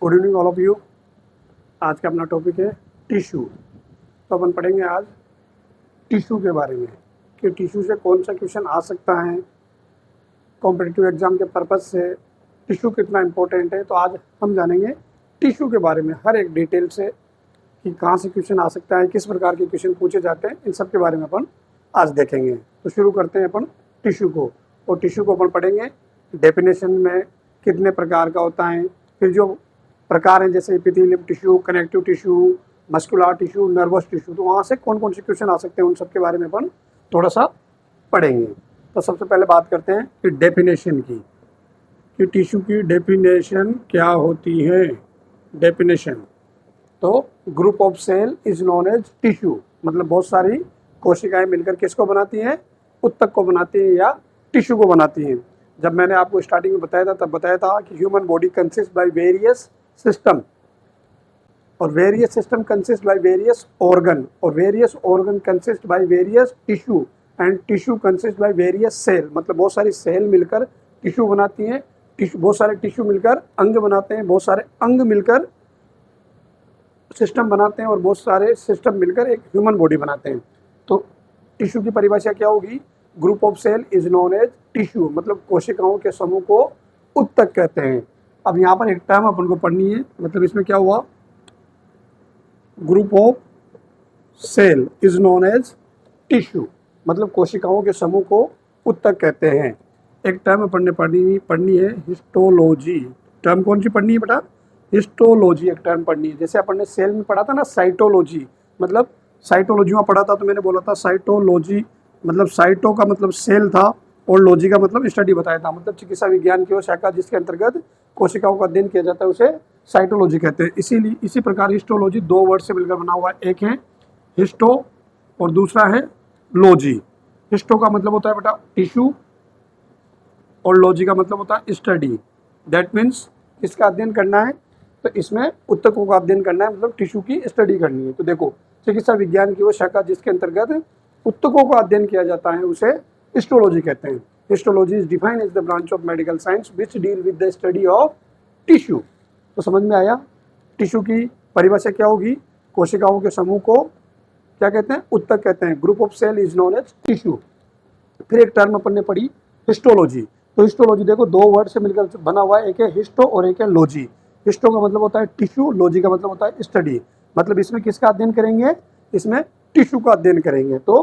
Good evening all of you. आज का अपना टॉपिक है टिश्यू। तो अपन पढ़ेंगे आज टिश्यू के बारे में कि टिश्यू से कौन सा क्वेश्चन आ सकता है कॉम्पिटिटिव एग्जाम के पर्पज़ से, टिश्यू कितना इम्पोर्टेंट है। तो आज हम जानेंगे टिश्यू के बारे में हर एक डिटेल से कि कहाँ से क्वेश्चन आ सकता है, किस प्रकार के क्वेश्चन पूछे जाते हैं, इन सब के बारे में अपन आज देखेंगे। तो शुरू करते हैं अपन टिश्यू को। और टिश्यू को अपन पढ़ेंगे डेफिनेशन में कितने प्रकार का होता है, फिर जो प्रकार हैं जैसे epithelium tissue, connective tissue, muscular tissue, nervous tissue, तो वहाँ से कौन कौन से क्वेश्चन आ सकते हैं उन सब के बारे में अपन थोड़ा सा पढ़ेंगे। तो सबसे पहले बात करते हैं कि डेफिनेशन की, कि टिश्यू की डेफिनेशन क्या होती है। डेफिनेशन तो group of cell is known as tissue, मतलब बहुत सारी कोशिकाएं मिलकर किसको बनाती हैं, उत्तक को बनाती हैं या टिश्यू को बनाती हैं। जब मैंने आपको स्टार्टिंग में बताया था तब बताया था कि human body consist by various system, और various system consist by various organ, और various organ consist by various tissue, and tissue consist by various cell, मतलब बहुत सारी सेल मिलकर टिश्यू बनाती हैं, बहुत सारे टिश्यू मिलकर अंग बनाते हैं, बहुत सारे अंग मिलकर सिस्टम बनाते हैं, और बहुत सारे सिस्टम मिलकर एक ह्यूमन बॉडी बनाते हैं। तो टिश्यू की परिभाषा क्या होगी? Group of cell is known as tissue, मतलब कोशिकाओं के समूह को उत्तक कहते हैं। अब यहाँ पर एक टर्म अपन को पढ़नी है, मतलब इसमें क्या हुआ, group of cell is known as tissue, मतलब कोशिकाओं के समूह को उत्तक कहते हैं। एक टर्म अपन ने पढ़नी है हिस्टोलॉजी। टर्म कौन सी पढ़नी है बेटा? हिस्टोलॉजी एक टर्म पढ़नी है। जैसे अपन ने सेल में पढ़ा था ना साइटोलॉजी, मतलब साइटोलॉजी में पढ़ा था तो मैंने बोला था साइटोलॉजी, मतलब साइटो का मतलब सेल था और लॉजी का मतलब स्टडी बताया था, मतलब चिकित्सा विज्ञान की वो शाखा जिसके अंतर्गत कोशिकाओं का अध्ययन किया जाता है उसे साइटोलॉजी कहते हैं। इसीलिए इसी प्रकार हिस्टोलॉजी दो वर्ड से मिलकर बना हुआ है, एक है हिस्टो और दूसरा है लॉजी। हिस्टो का मतलब होता है बेटा टिश्यू और लॉजी का मतलब होता है स्टडी। दैट मीन्स इसका अध्ययन करना है, तो इसमें उत्तकों का अध्ययन करना है, मतलब टिश्यू की स्टडी करनी है। तो देखो चिकित्सा विज्ञान की वो शाखा जिसके अंतर्गत उत्तकों का अध्ययन किया जाता है उसे हिस्टोलॉजी कहते हैं। Histology is defined as the branch of medical science which deal with the study of tissue. तो समझ में आया? टिश्यू की परिभाषा क्या होगी? कोशिकाओं के समूह को क्या कहते हैं? उत्तक कहते हैं। Group of cell is known as tissue. फिर एक टर्म अपन ने पढ़ी हिस्टोलॉजी। तो हिस्टोलॉजी देखो दो वर्ड से मिलकर बना हुआ है, एक है हिस्टो और एक है लॉजी। हिस्टो का मतलब होता है टिश्यू, लॉजी का मतलब होता है स्टडी। मतलब इसमें किसका अध्ययन करेंगे? इसमें टिश्यू का अध्ययन करेंगे। तो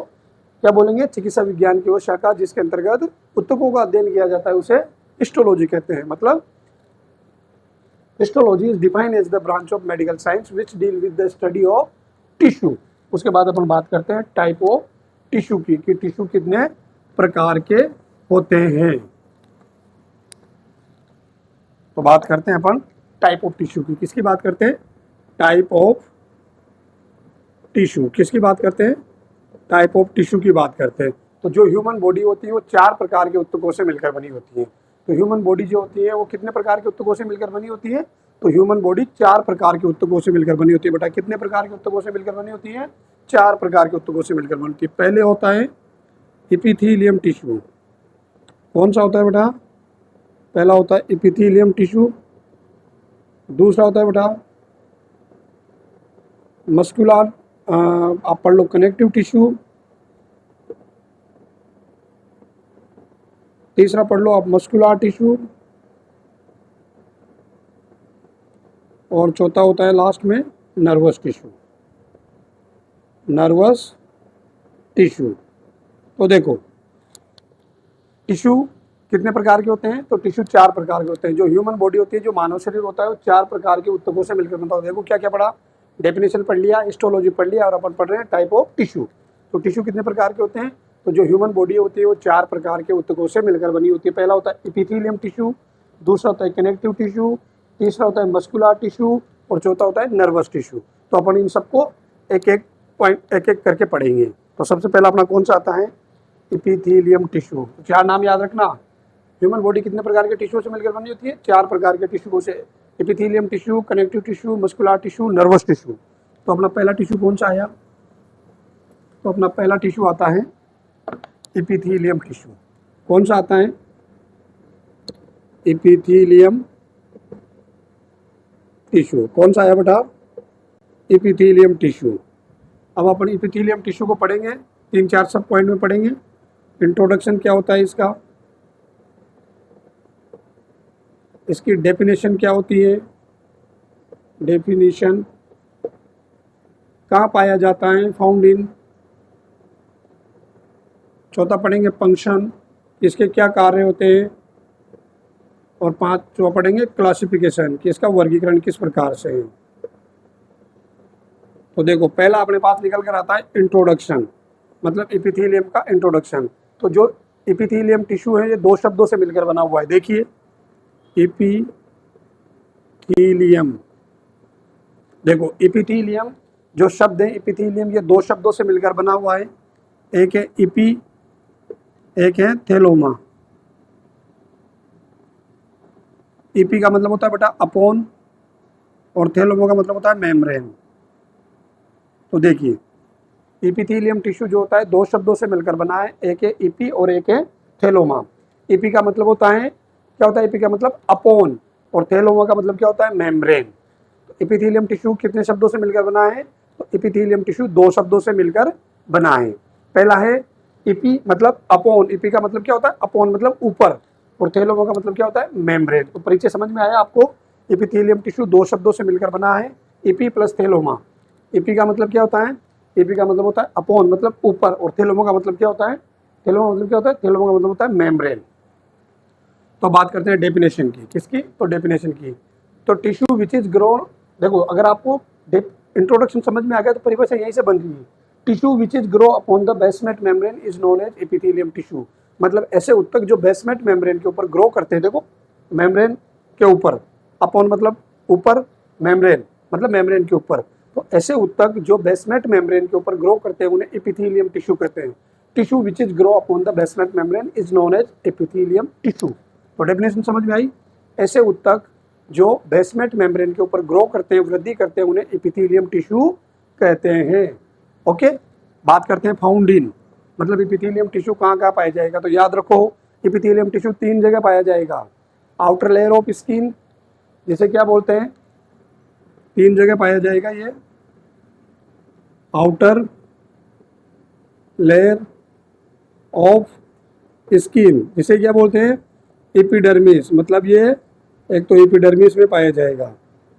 क्या बोलेंगे? चिकित्सा विज्ञान की वो शाखा जिसके अंतर्गत उत्तकों का अध्ययन किया जाता है उसे हिस्टोलॉजी कहते हैं। मतलब histology is defined as the branch of medical science which deal with the study of tissue. उसके बाद अपन बात करते हैं टाइप ऑफ टिश्यू की, कि टिश्यू कितने प्रकार के होते हैं। तो बात करते हैं अपन टाइप ऑफ टिश्यू की। किसकी बात करते हैं? Type of tissue. किसकी बात करते हैं? टाइप ऑफ टिश्यू की बात करते हैं। तो जो ह्यूमन बॉडी होती है वो चार प्रकार के उत्तकों से मिलकर बनी होती है। तो ह्यूमन बॉडी जो होती है वो कितने प्रकार के उत्तकों से मिलकर बनी होती है? तो ह्यूमन बॉडी चार प्रकार के उत्तकों से मिलकर बनी होती है। बेटा कितने प्रकार के उत्तकों से मिलकर बनी होती है? चार प्रकार के उत्तकों से मिलकर बनती है। पहले होता है एपिथेलियम टिश्यू। कौन सा होता है बेटा? पहला होता है एपिथेलियम टिश्यू। दूसरा होता है बेटा मस्कुलर, आप पढ़ लो कनेक्टिव टिश्यू। तीसरा पढ़ लो आप मस्कुलर टिश्यू, और चौथा होता है लास्ट में नर्वस टिश्यू। Nervous tissue. तो देखो टिश्यू कितने प्रकार के होते हैं? तो टिश्यू चार प्रकार के होते हैं। जो ह्यूमन बॉडी होती है, जो मानव शरीर होता है, वो चार प्रकार के उत्तकों से मिलकर बनता है। देखो क्या क्या पढ़ा, डेफिनेशन पढ़ लिया, हिस्टोलॉजी पढ़ लिया, और अपन पढ़ रहे हैं टाइप ऑफ टिश्यू। तो टिश्यू कितने प्रकार के होते हैं? तो जो ह्यूमन बॉडी होती है वो चार प्रकार के उत्तकों से मिलकर बनी होती है। पहला होता है एपिथेलियम टिश्यू, दूसरा होता है कनेक्टिव टिश्यू, तीसरा होता है मस्कुलर टिश्यू, और चौथा होता है नर्वस टिश्यू। तो अपन इन सबको एक एक करके पढ़ेंगे। तो सबसे पहला अपना कौन सा आता है? Epithelium tissue. चार नाम याद रखना। ह्यूमन बॉडी कितने प्रकार के टिश्यू से मिलकर बनी होती है? चार प्रकार के टिश्यू से, epithelium tissue, connective tissue, muscular tissue, nervous tissue. तो अपना पहला टिश्यू कौन सा आया? तो अपना पहला टिश्यू आता है एपिथेलियम टिश्यू। कौन सा आता है? Epithelium tissue. कौन सा है बेटा? Epithelium tissue. अब अपन एपिथेलियम टिश्यू को पढ़ेंगे, 3-4 सब पॉइंट में पढ़ेंगे। इंट्रोडक्शन क्या होता है इसका, इसकी डेफिनेशन क्या होती है, डेफिनेशन कहाँ पाया जाता है, फाउंड इन। चौथा पढ़ेंगे फंक्शन, इसके क्या कार्य होते हैं। और 5वां पढ़ेंगे क्लासिफिकेशन, कि इसका वर्गीकरण किस प्रकार से है। तो देखो पहला अपने पास निकल कर आता है इंट्रोडक्शन, मतलब एपिथेलियम का इंट्रोडक्शन। तो जो एपिथेलियम टिश्यू है ये 2 शब्दों से मिलकर बना हुआ है। देखिए एपिथेलियम, देखो एपिथेलियम जो शब्द है एपिथेलियम, ये 2 शब्दों से मिलकर बना हुआ है। एक है इपी, एक है थेलोमा। इपी का मतलब होता है बेटा अपॉन, और थेलोमा का मतलब होता है मेम्ब्रेन। तो देखिए एपिथेलियम टिश्यू जो होता है 2 शब्दों से मिलकर बना है, एक है इपी और एक है थेलोमा। इपी का मतलब होता है, क्या होता है इपी का मतलब अपॉन, और थेलोमा का मतलब क्या होता है मेम्ब्रेन। तो एपिथेलियम टिश्यू कितने शब्दों से मिलकर बना है, तो एपिथेलियम टिश्यू 2 शब्दों से मिलकर बना है। पहला है इपी मतलब अपॉन, इपी का मतलब क्या होता है अपॉन मतलब ऊपर, और थेलोमा का मतलब क्या होता है मेम्ब्रेन। तो परिचय समझ में आया आपको। एपिथेलियम टिश्यू 2 शब्दों से मिलकर बना है, इपी प्लस थेलोमा। इपी का मतलब क्या होता है, इपी का मतलब होता है अपॉन मतलब ऊपर, और थेलोमा का मतलब क्या होता है, थेलोमा मतलब क्या होता है, थेलोमा का मतलब होता है मेम्ब्रेन। तो बात करते हैं डेफिनेशन की, किसकी, तो डेफिनेशन की। तो टिश्यू विच इज ग्रोन, देखो अगर आपको इंट्रोडक्शन समझ में आ गया तो परिभाषा यहीं से बन रही है। Tissue which is grow upon the basement membrane is known as epithelium tissue. मतलब ऐसे उत्तक जो बेसमेंट मेम्ब्रेन के ऊपर ग्रो करते हैं, देखो मेम्ब्रेन के ऊपर, अपॉन मतलब ऊपर, मेम्ब्रेन मतलब मेम्ब्रेन के ऊपर। तो ऐसे उत्तक जो बेसमेंट मेम्ब्रेन के ऊपर ग्रो करते हैं उन्हें एपिथेलियम टिश्यू कहते हैं। Tissue which is grow upon the basement membrane is known as epithelium tissue. तो डेफिनेशन समझ में आई। ऐसे उत्तक जो बेसमेंट मेम्ब्रेन के ऊपर ग्रो करते हैं, वृद्धि करते हैं, उन्हें एपिथेलियम टिश्यू कहते हैं। ओके, बात करते हैं फाउंड इन, मतलब एपिथेलियम टिश्यू कहाँ कहाँ पाया जाएगा। तो याद रखो एपिथेलियम टिश्यू 3 जगह पाया जाएगा। आउटर लेयर ऑफ स्किन, जिसे क्या बोलते हैं, 3 जगह पाया जाएगा ये। आउटर लेयर ऑफ स्किन, जिसे क्या बोलते हैं एपिडर्मिस, मतलब ये एक तो एपिडर्मिस में पाया जाएगा।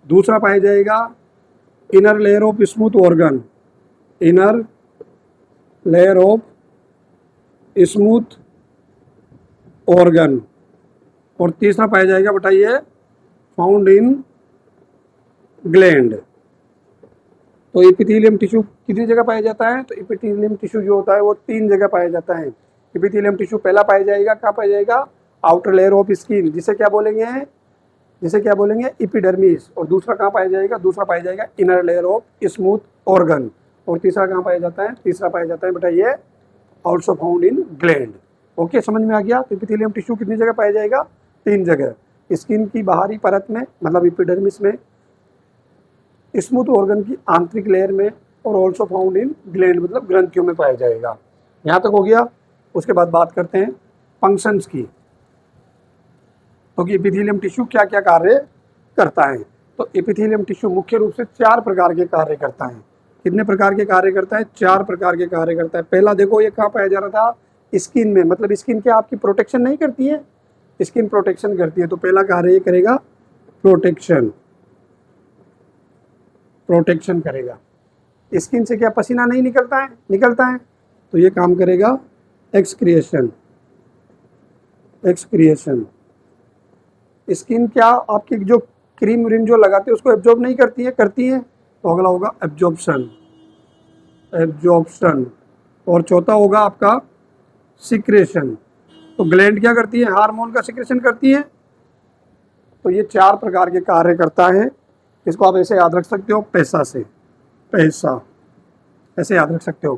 दूसरा पाया जाएगा inner layer of smooth organ, inner layer of smooth organ. और तीसरा पाया जाएगा बताइए फाउंड इन ग्लैंड। तो एपिथेलियम टिश्यू कितनी जगह पाया जाता है, तो एपिथेलियम टिश्यू जो होता है वो 3 जगह पाया जाता है। एपिथेलियम टिश्यू पहला पाया जाएगा, कहाँ पाया जाएगा, आउटर लेयर ऑफ स्किन, जिसे क्या बोलेंगे, जिसे क्या बोलेंगे एपिडर्मिस। और दूसरा कहाँ पाया जाएगा, दूसरा पाया जाएगा inner layer of smooth organ. और तीसरा कहाँ पाया जाता है, तीसरा पाया जाता है बताइए ऑल्सो फाउंड इन ग्लैंड। ओके, समझ में आ गया। तो एपिथेलियम टिश्यू कितनी जगह पाया जाएगा, 3 जगह। स्किन की बाहरी परत में मतलब एपिडर्मिस में, स्मूथ ऑर्गन की आंतरिक लेयर में, और ऑल्सो फाउंड इन ग्लैंड मतलब ग्रंथियों में पाया जाएगा। यहाँ तक हो गया। उसके बाद बात करते हैं फंक्शंस की, तो कि एपिथेलियम टिश्यू क्या क्या कार्य करता है। तो एपिथेलियम टिश्यू मुख्य रूप से 4 प्रकार के कार्य करता है। कितने प्रकार के कार्य करता है, 4 प्रकार के कार्य करता है। पहला देखो ये कहाँ पाया जा रहा था, स्किन में, मतलब स्किन क्या आपकी प्रोटेक्शन नहीं करती है, स्किन प्रोटेक्शन करती है। तो पहला कार्य ये करेगा प्रोटेक्शन, प्रोटेक्शन करेगा। स्किन से क्या पसीना नहीं निकलता है, निकलता है, तो ये काम करेगा एक्सक्रिएशन, एक्सक्रिएशन। स्किन क्या आपकी जो क्रीम व्रीम जो लगाते हैं उसको एब्जॉर्ब नहीं करती है, करती है, तो अगला होगा एब्जॉर्प्शन, एब्जॉर्प्शन। और चौथा होगा आपका सिक्रेशन। तो ग्लैंड क्या करती है, हार्मोन का सिक्रेशन करती है। तो ये 4 प्रकार के कार्य करता है। इसको आप ऐसे याद रख सकते हो, पैसा से, पैसा ऐसे याद रख सकते हो।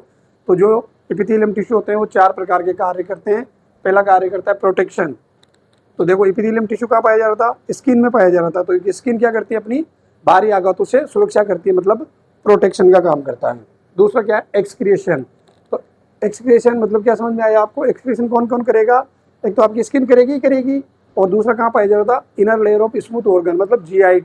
तो जो एपिथेलियम टिश्यू होते हैं वो 4 प्रकार के कार्य करते हैं। पहला कार्य करता है प्रोटेक्शन। तो देखो एपिथेलियम टिश्यू कहाँ पाया जा रहा था, स्किन में पाया जा रहा था। तो स्किन क्या करती है, अपनी बाहरी आघातों से सुरक्षा करती है, मतलब प्रोटेक्शन का काम करता है। दूसरा क्या है, एक्सक्रिएशन। तो एक्सक्रिएशन मतलब क्या समझ में आया आपको, एक्सक्रिएशन कौन कौन करेगा, एक तो आपकी स्किन करेगी ही करेगी, और दूसरा कहाँ पाया जा रहा था, inner layer of smooth organ मतलब जीआई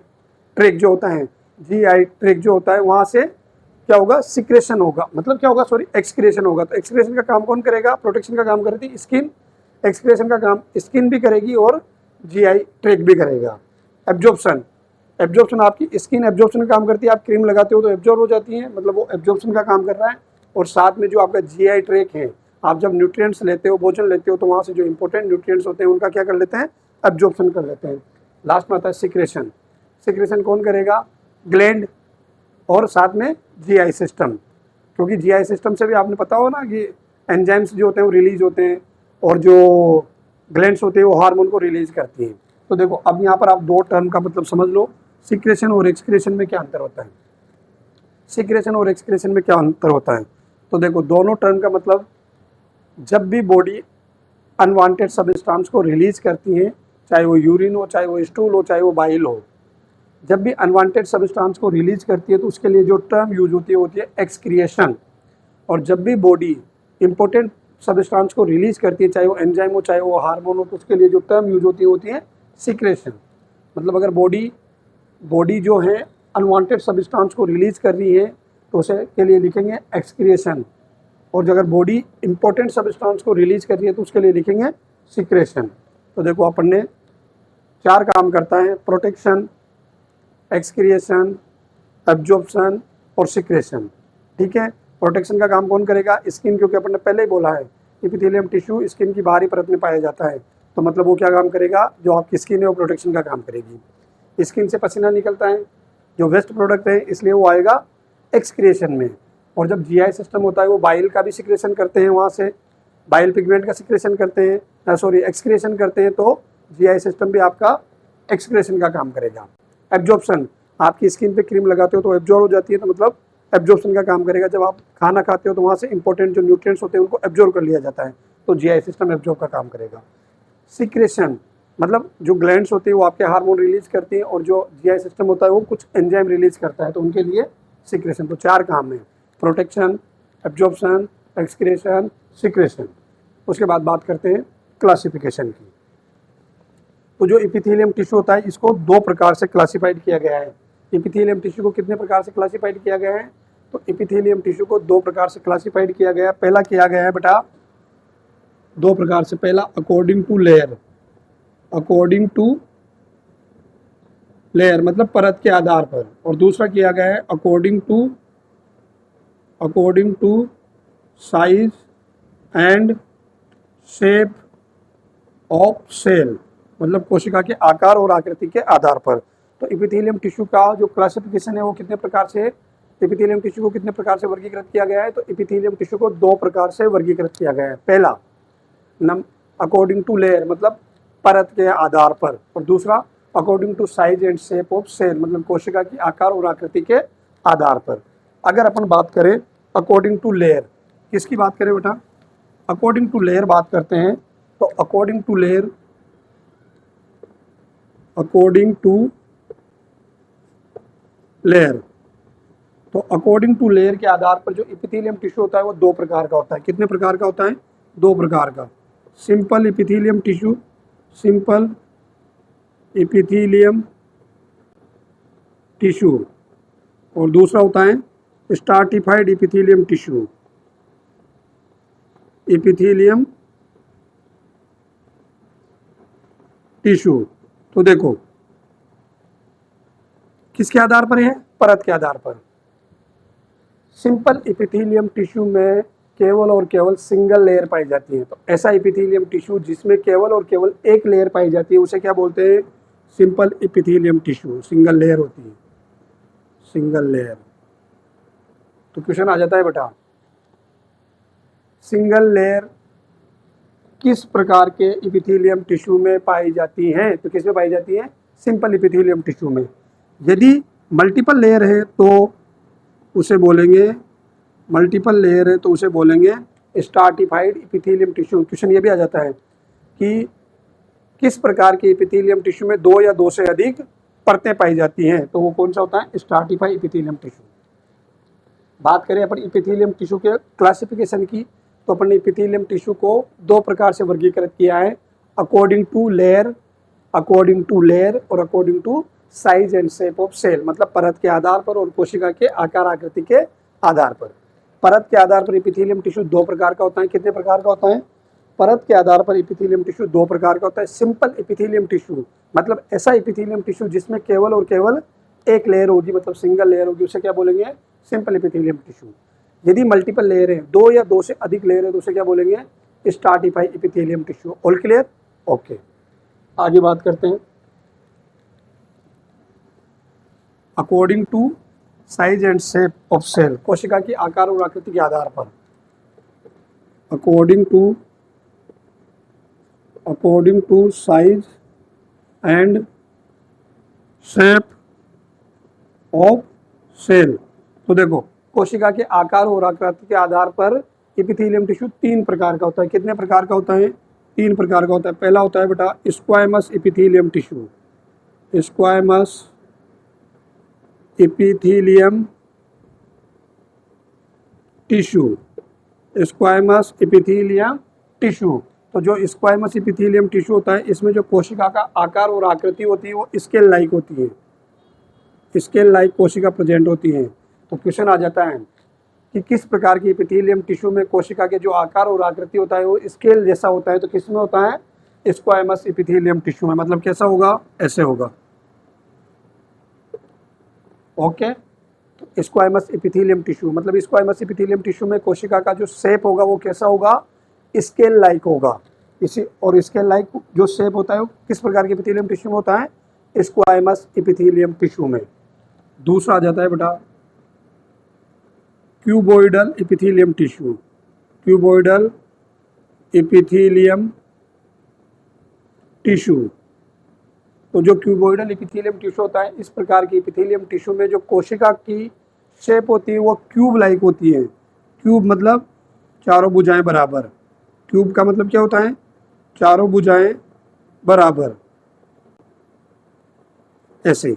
ट्रैक जो होता है, जीआई ट्रैक जो होता है, वहाँ से क्या होगा, सिक्रेशन होगा, मतलब क्या होगा, सॉरी, एक्सक्रेशन होगा। तो एक्सक्रेशन का काम कौन करेगा, प्रोटेक्शन का काम करती स्किन, एक्सक्रेशन का काम स्किन भी करेगी और जीआई ट्रैक भी करेगा। एब्जॉर्प्शन, एब्जॉर्प्शन आपकी स्किन एब्जॉर्प्शन का काम करती है, आप क्रीम लगाते हो तो एब्जॉर्ब हो जाती है, मतलब वो एब्जॉर्प्शन का काम कर रहा है। और साथ में जो आपका जीआई ट्रैक है, आप जब न्यूट्रिएंट्स लेते हो, भोजन लेते हो, तो वहाँ से जो इंपॉर्टेंट न्यूट्रिएंट्स होते हैं उनका क्या कर लेते हैं, एब्जॉर्प्शन कर लेते हैं। लास्ट में आता है सिक्रेशन। सिक्रेशन कौन करेगा, ग्लैंड और साथ में जीआई सिस्टम, क्योंकि जीआई सिस्टम से भी आपने पता हो ना कि एंजाइम्स जो होते हैं वो रिलीज होते हैं और जो ग्लैंड्स होते हैं वो हार्मोन को रिलीज करती हैं। तो देखो अब यहाँ पर आप दो टर्म का मतलब समझ लो, सिक्रेशन और एक्सक्रेशन में क्या अंतर होता है। सिक्रेशन और एक्सक्रेशन में क्या अंतर होता है, तो देखो दोनों टर्म का मतलब, जब भी बॉडी अनवांटेड सब्सटेंस को रिलीज करती है, चाहे वो यूरिन हो, चाहे वो स्टूल हो, चाहे वो बाइल हो, जब भी अनवांटेड सब्सटेंस को रिलीज करती है तो उसके लिए जो टर्म यूज होती है एक्सक्रिएशन। और जब भी बॉडी इंपॉर्टेंट सब्सटेंस को रिलीज करती है, चाहे वो एंजाइम हो, चाहे वो हार्मोन हो, तो उसके लिए जो टर्म यूज होती है सिक्रेशन। मतलब अगर बॉडी जो है अनवांटेड सब्सटेंस को रिलीज कर रही है तो उसे के लिए लिखेंगे एक्सक्रिएशन, और जो अगर बॉडी इंपॉर्टेंट सब्सटेंस को रिलीज कर रही है तो उसके लिए लिखेंगे सिक्रेशन। तो देखो अपन ने 4 काम करता है, प्रोटेक्शन, एक्सक्रिएशन, एब्जॉर्प्शन और सिक्रेशन। ठीक है, प्रोटेक्शन का काम कौन करेगा, स्किन, क्योंकि अपन ने पहले ही बोला है एपिथेलियम टिश्यू स्किन की बाहरी परत में पाया जाता है, तो मतलब वो क्या काम करेगा, जो आपकी स्किन है वो प्रोटेक्शन का काम करेगी। स्किन से पसीना निकलता है जो वेस्ट प्रोडक्ट है, इसलिए वो आएगा एक्सक्रिएशन में। और जब जीआई सिस्टम होता है वो बाइल का भी सिक्रेशन करते हैं, वहाँ से बाइल पिगमेंट का सिक्रेशन करते हैं, सॉरी एक्सक्रिएशन करते हैं, तो जीआई सिस्टम भी आपका एक्सक्रिएशन का काम करेगा। एब्जॉर्प्शन, आपकी स्किन पे क्रीम लगाते हो तो एब्जॉर्ब हो जाती है, तो मतलब एब्जॉर्प्शन का काम करेगा। जब आप खाना खाते हो तो वहाँ से इंपॉर्टेंट जो न्यूट्रिएंट्स होते हैं उनको एब्जॉर्ब कर लिया जाता है, तो जीआई सिस्टम एब्जॉर्ब का काम करेगा। सिक्रेशन मतलब जो ग्लैंड्स होती है वो आपके हार्मोन रिलीज करती हैं, और जो जीआई सिस्टम होता है वो कुछ एंजाइम रिलीज करता है, तो उनके लिए सिक्रेशन। तो 4 काम है, प्रोटेक्शन, एब्जॉर्प्शन, एक्सक्रेशन, सिक्रेशन। उसके बाद बात करते हैं क्लासिफिकेशन की। तो जो एपिथेलियम टिश्यू होता है इसको 2 प्रकार से क्लासिफाइड किया गया है। एपिथेलियम टिश्यू को कितने प्रकार से क्लासिफाइड किया गया है, तो एपिथेलियम टिश्यू को 2 प्रकार से क्लासिफाइड किया गया है। पहला किया गया है बेटा 2 प्रकार से, पहला according to layer, according to layer मतलब परत के आधार पर, और दूसरा किया गया है according to size and shape of cell, मतलब कोशिका के आकार और आकृति के आधार पर। तो एपिथेलियम टिश्यू का जो क्लासिफिकेशन है वो कितने प्रकार से, एपिथेलियम टिश्यू को कितने प्रकार से वर्गीकृत किया गया है, तो एपिथेलियम टिश्यू को 2 प्रकार से वर्गीकृत किया गया है। पहला अकॉर्डिंग टू लेयर मतलब परत के आधार पर, और दूसरा according to size and shape of cell मतलब कोशिका की आकार और आकृति के आधार पर। अगर अपन बात करें अकॉर्डिंग टू लेयर, किसकी बात करें बेटा, अकॉर्डिंग टू लेयर बात करते हैं, तो अकॉर्डिंग टू लेयर तो अकॉर्डिंग टू लेयर के आधार पर जो एपिथेलियम टिश्यू होता है वो 2 प्रकार का होता है। कितने प्रकार का होता है, 2 प्रकार का। Simple epithelium tissue, simple epithelium tissue, और दूसरा होता है stratified epithelium tissue, epithelium tissue. तो देखो किसके आधार पर है, परत के आधार पर। सिंपल एपिथेलियम टिश्यू में केवल और केवल सिंगल लेयर पाई जाती है, तो ऐसा एपिथेलियम टिश्यू जिसमें केवल और केवल एक लेयर पाई जाती है उसे क्या बोलते हैं, simple epithelium tissue, single layer होती है, सिंगल लेयर। तो क्वेश्चन आ जाता है बेटा, सिंगल लेयर किस प्रकार के एपिथेलियम टिश्यू में पाई जाती हैं, तो किस में पाई जाती है, सिंपल एपिथेलियम टिश्यू में। यदि मल्टीपल लेयर है तो उसे बोलेंगे, मल्टीपल लेयर है तो उसे बोलेंगे स्ट्राटिफाइड एपिथेलियम टिश्यू। क्वेश्चन ये भी आ जाता है कि किस प्रकार के एपिथेलियम टिश्यू में 2 या 2 से अधिक परतें पाई जाती हैं, तो वो कौन सा होता है, स्ट्राटिफाइड एपिथेलियम टिश्यू। बात करें अपन एपिथेलियम टिश्यू के क्लासिफिकेशन की, तो अपन ने एपिथेलियम टिश्यू को 2 प्रकार से वर्गीकृत किया है, अकॉर्डिंग टू लेयर और according to size and shape of cell, मतलब परत के आधार पर और कोशिका के आकार आकृति के आधार पर। परत के आधार पर एपिथेलियम टिश्यू दो प्रकार का होता है। कितने प्रकार का होता है? परत के आधार पर एपिथेलियम टिश्यू दो प्रकार का होता है। सिंपल एपिथेलियम टिश्यू मतलब ऐसा एपिथेलियम टिश्यू जिसमें केवल और केवल एक लेयर होगी, मतलब सिंगल लेयर होगी, उसे क्या बोलेंगे? Simple epithelium tissue. यदि मल्टीपल लेयर है, दो या दो से अधिक लेयर है, तो उसे क्या बोलेंगे? Stratified epithelium tissue. All clear? Okay, आगे बात करते हैं। According to size and shape of cell, कोशिका की आकार और आकृति के आधार पर। According to size and shape of cell, तो देखो कोशिका के आकार और आकृति के आधार पर एपिथेलियम टिश्यू तीन प्रकार का होता है। कितने प्रकार का होता है? तीन प्रकार का होता है। पहला होता है बेटा squamous epithelium tissue. Squamous epithelium tissue, squamous epithelium tissue. तो जो स्क्वायमस एपिथेलियम टिश्यू होता है, इसमें जो कोशिका का आकार और आकृति होती है वो स्केल लाइक होती है, स्केल लाइक कोशिका प्रेजेंट होती है। तो क्वेश्चन आ जाता है कि किस प्रकार की एपिथेलियम टिश्यू में कोशिका के जो आकार और आकृति होता है वो स्केल जैसा होता है, तो किस में होता है? स्क्वायमस एपिथेलियम टिश्यू में। मतलब कैसा होगा? ऐसे होगा। ओके, तो स्क्वायमस एपिथेलियम टिश्यू मतलब स्क्वायमस एपिथेलियम टिश्यू में कोशिका का जो शेप होगा वो कैसा होगा? स्केल लाइक होगा। इसी और स्केल लाइक जो शेप होता है वो किस प्रकार के एपिथेलियम टिश्यू में होता है? स्क्वायमस एपिथेलियम टिश्यू में। दूसरा आ जाता है बेटा cuboidal epithelium tissue. Cuboidal epithelium tissue, तो जो क्यूबोइडल एपिथेलियम टिश्यू होता है, इस प्रकार की एपिथेलियम टिश्यू में जो कोशिका की शेप होती है वो क्यूब लाइक होती है। क्यूब मतलब चारों भुजाएं बराबर। क्यूब का मतलब क्या होता है? चारों भुजाएं बराबर, ऐसे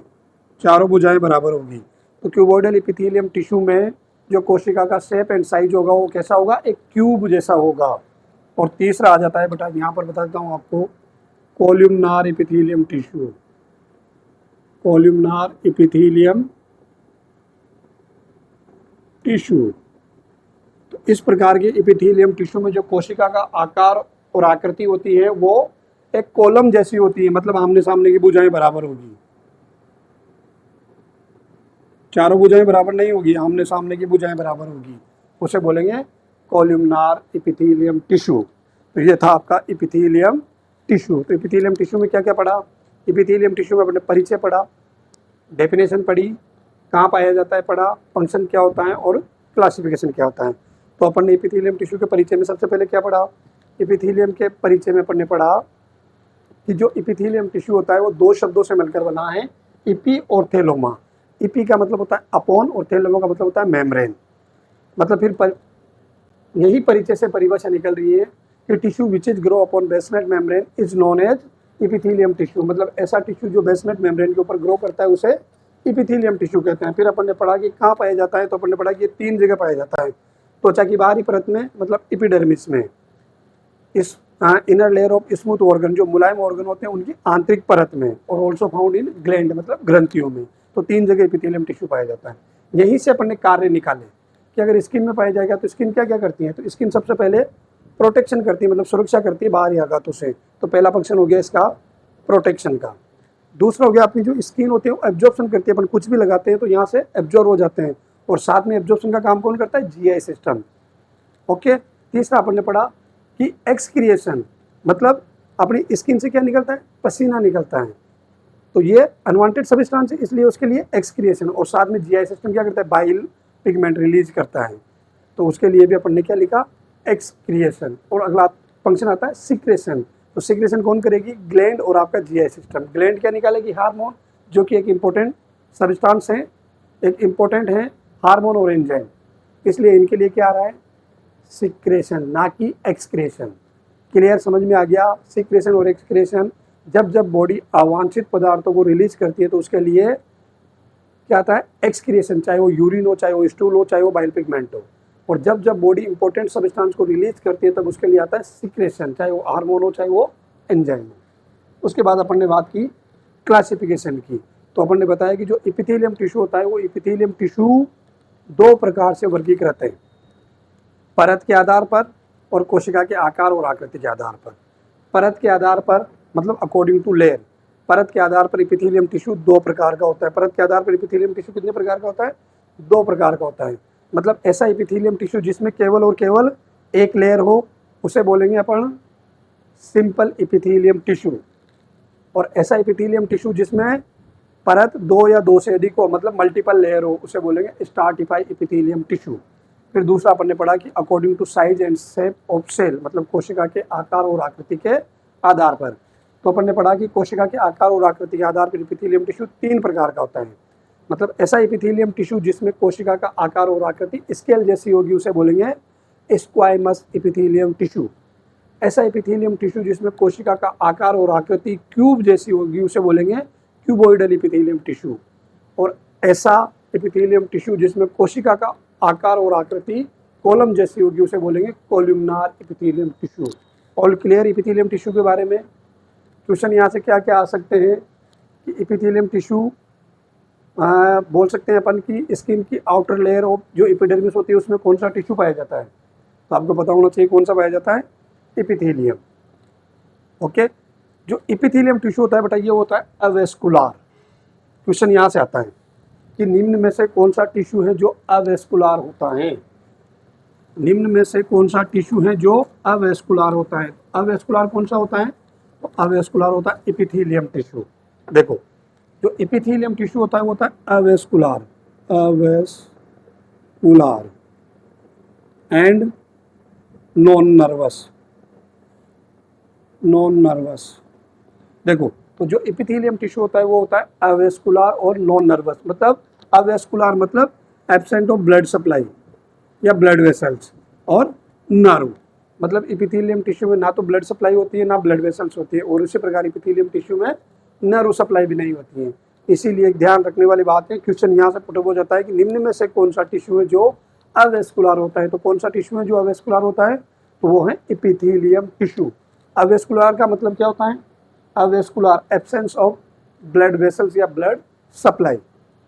चारों भुजाएं बराबर होगी। तो क्यूबोइडल एपिथेलियम टिश्यू में जो कोशिका का शेप एंड साइज होगा वो कैसा होगा? एक क्यूब जैसा होगा। और तीसरा आ जाता है बेटा, यहाँ पर बता देता हूँ आपको, कोल्यूमनार एपिथेलियम टिश्यू। कोल्यूमनार एपिथेलियम टिश्यू, तो इस प्रकार के एपिथेलियम टिश्यू में जो कोशिका का आकार और आकृति होती है वो एक कॉलम जैसी होती है, मतलब आमने सामने की भुजाएं बराबर होगी। चारों भुजाएं बराबर नहीं होगी, आमने सामने की भुजाएं बराबर होगी, उसे बोलेंगे कोल्यूमनार एपिथेलियम टिश्यू। तो ये था आपका एपिथेलियम टिश्यू। तो एपिथेलियम टिश्यू में क्या क्या पढ़ा? एपिथेलियम टिश्यू में अपने परिचय पढ़ा, डेफिनेशन पढ़ी, कहाँ पाया जाता है पढ़ा, फंक्शन क्या होता है और क्लासिफिकेशन क्या होता है। तो अपन ने एपिथेलियम टिश्यू के परिचय में सबसे पहले क्या पढ़ा? एपिथेलियम के परिचय में अपन ने पढ़ा कि जो एपिथेलियम टिश्यू होता है वो दो शब्दों से मिलकर बना है, इपी और थेलोमा। इपी का मतलब होता है अपॉन और थेलोमा का मतलब होता है मेम्ब्रेन। मतलब फिर यही परिचय से परिभाषा निकल रही है कि tissue which is grow upon basement membrane is known as epithelium tissue. मतलब ऐसा टिश्यू जो बेसमेंट मेम्ब्रेन के ऊपर ग्रो करता है उसे एपिथेलियम टिश्यू कहते हैं। फिर अपन ने पढ़ा कि कहाँ पाया जाता है, तो अपन ने पढ़ा कि ये तीन जगह पाया जाता है। त्वचा की बाहरी परत में मतलब एपिडर्मिस में, इस inner layer of smooth organ जो मुलायम ऑर्गन होते हैं उनकी आंतरिक परत में, और ऑल्सो फाउंड इन ग्लैंड मतलब ग्रंथियों में। तो तीन जगह एपिथेलियम टिश्यू पाया जाता है। यहीं से अपन ने कार्य निकाले कि अगर स्किन में पाया जाएगा तो स्किन क्या क्या करती है? तो स्किन सबसे पहले प्रोटेक्शन करती है, मतलब सुरक्षा करती है बाहरी आघातों से। तो पहला फंक्शन हो गया इसका प्रोटेक्शन का। दूसरा हो गया अपनी जो स्किन होती है वो एब्जॉर्प्शन करती है, अपन कुछ भी लगाते हैं तो यहाँ से एब्जॉर्ब हो जाते हैं, और साथ में एब्जॉर्प्शन का काम कौन करता है? GI system. ओके, तीसरा अपन ने पढ़ा कि एक्सक्रिएशन मतलब अपनी स्किन से क्या निकलता है? पसीना निकलता है, तो ये अनवांटेड सब्सटेंस है, इसलिए उसके लिए एक्सक्रिएशन। और साथ में जीआई सिस्टम क्या करता है? बाइल पिगमेंट रिलीज करता है, तो उसके लिए भी अपन ने क्या लिखा? एक्सक्रिएशन। और अगला फंक्शन आता है सिक्रेशन। तो सिक्रेशन कौन करेगी? ग्लैंड और आपका जीआई सिस्टम। ग्लैंड क्या निकालेगी? हार्मोन, जो कि एक इम्पोर्टेंट सब्सटेंस है, एक इम्पोर्टेंट है हार्मोन और एंजाइम, इसलिए इनके लिए क्या आ रहा है? सिक्रेशन, ना कि एक्सक्रेशन। क्लियर, समझ में आ गया? सिक्रेशन और एक्सक्रेशन, जब जब बॉडी अवांछित पदार्थों को रिलीज करती है तो उसके लिए क्या आता है? एक्सक्रिएशन, चाहे वो यूरिन हो, चाहे वो स्टूल हो, चाहे वो बाइल पिगमेंट हो। और जब जब बॉडी इंपॉर्टेंट सब्सटेंस को रिलीज करती है तब उसके लिए आता है सिक्रेशन, चाहे वो हार्मोन हो, चाहे वो एंजाइम हो। उसके बाद अपन ने बात की क्लासिफिकेशन की। तो अपन ने बताया कि जो एपिथेलियम टिश्यू होता है वो एपिथेलियम टिश्यू दो प्रकार से वर्गीकृत है, परत के आधार पर और कोशिका के आकार और आकृति के आधार पर। परत के आधार पर मतलब अकॉर्डिंग टू लेयर, परत के आधार पर एपिथेलियम टिश्यू दो प्रकार का होता है। परत के आधार पर एपिथेलियम टिश्यू कितने प्रकार का होता है? दो प्रकार का होता है। मतलब ऐसा एपिथेलियम टिश्यू जिसमें केवल और केवल एक लेयर हो उसे बोलेंगे अपन सिंपल एपिथेलियम टिश्यू, और ऐसा एपिथेलियम टिश्यू जिसमें परत दो या दो से अधिक हो मतलब मल्टीपल लेयर हो उसे बोलेंगे स्ट्राटिफाइड एपिथेलियम टिश्यू। फिर दूसरा अपन ने पढ़ा कि according to size and shape of cell, मतलब कोशिका के आकार और आकृति के आधार पर। तो अपन ने पढ़ा कि कोशिका के आकार और आकृति के आधार पर एपिथेलियम टिश्यू तीन प्रकार का होता है। मतलब ऐसा एपिथेलियम टिश्यू जिसमें कोशिका का आकार और आकृति स्केल जैसी होगी उसे बोलेंगे स्क्वाइमस एपिथेलियम टिश्यू। ऐसा एपिथेलियम टिश्यू जिसमें कोशिका का आकार और आकृति क्यूब जैसी होगी उसे बोलेंगे क्यूबोइडल एपिथेलियम टिश्यू। और ऐसा एपिथेलियम टिश्यू जिसमें कोशिका का आकार और आकृति कॉलम जैसी होगी उसे बोलेंगे columnar epithelium tissue. All clear epithelium tissue के बारे में? क्वेश्चन यहाँ से क्या क्या आ सकते हैं कि एपिथेलियम टिश्यू बोल सकते हैं अपन की स्किन की आउटर लेयर ऑफ जो एपिडर्मिस होती है उसमें कौन सा टिश्यू पाया जाता है? तो आपको पता होना चाहिए कौन सा पाया जाता है? एपिथेलियम। ओके, जो एपिथेलियम टिश्यू होता है बेटा ये होता है अवेस्कुलर। क्वेश्चन यहाँ से आता है कि निम्न में से कौन सा टिश्यू है जो अवेस्कुलर होता है? निम्न में से कौन सा टिश्यू है जो अवेस्कुलर होता है? अवेस्कुलर कौन सा होता है? तो अवेस्कुलर होता है एपिथेलियम टिश्यू। देखो, जो एपिथेलियम टिश्यू होता है वो होता है avascular, avascular and non nervous, non nervous. देखो, तो जो एपिथेलियम टिश्यू होता है वो होता है अवेस्कुलर और नॉन नर्वस। मतलब अवेस्कुलर मतलब एब्सेंट ऑफ ब्लड सप्लाई या ब्लड वेसल्स, और नर्व मतलब एपिथेलियम टिश्यू में ना तो ब्लड सप्लाई होती है ना ब्लड वेसल्स होती है, और उसी प्रकार एपिथेलियम टिश्यू में नर्व सप्लाई भी नहीं होती है। इसीलिए एक ध्यान रखने वाली बात है, क्वेश्चन यहाँ से पुटअप हो जाता है कि निम्न में से कौन सा टिश्यू है जो अवेस्कुलर होता है? तो कौन सा टिश्यू है जो अवेस्कुलर होता है? तो वो है एपिथेलियम टिश्यू। अवेस्कुलर का मतलब क्या होता है? Avascular absence of blood vessels या ब्लड सप्लाई।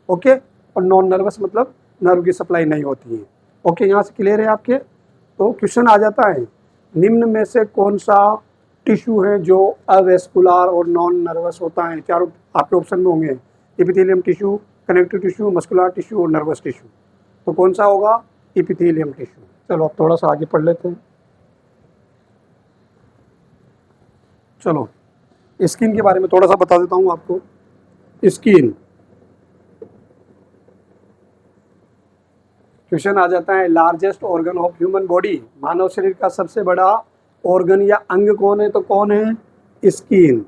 ओके, और नॉन नर्वस मतलब नर्व की सप्लाई नहीं होती है। ओके, यहाँ से क्लियर है आपके? तो क्वेश्चन आ जाता है निम्न में से कौन सा टिश्यू है जो अवेस्कुलर और नॉन नर्वस होता है? चारों आपके ऑप्शन में होंगे, epithelium tissue, connective tissue, muscular tissue और नर्वस टिश्यू। तो कौन सा होगा? Epithelium tissue. चलो अब थोड़ा सा आगे पढ़ लेते हैं। चलो स्किन के बारे में थोड़ा सा बता देता हूँ आपको। स्किन, क्वेश्चन आ जाता है largest organ of human body, मानव शरीर का सबसे बड़ा ऑर्गन या अंग कौन है? तो कौन है? Skin.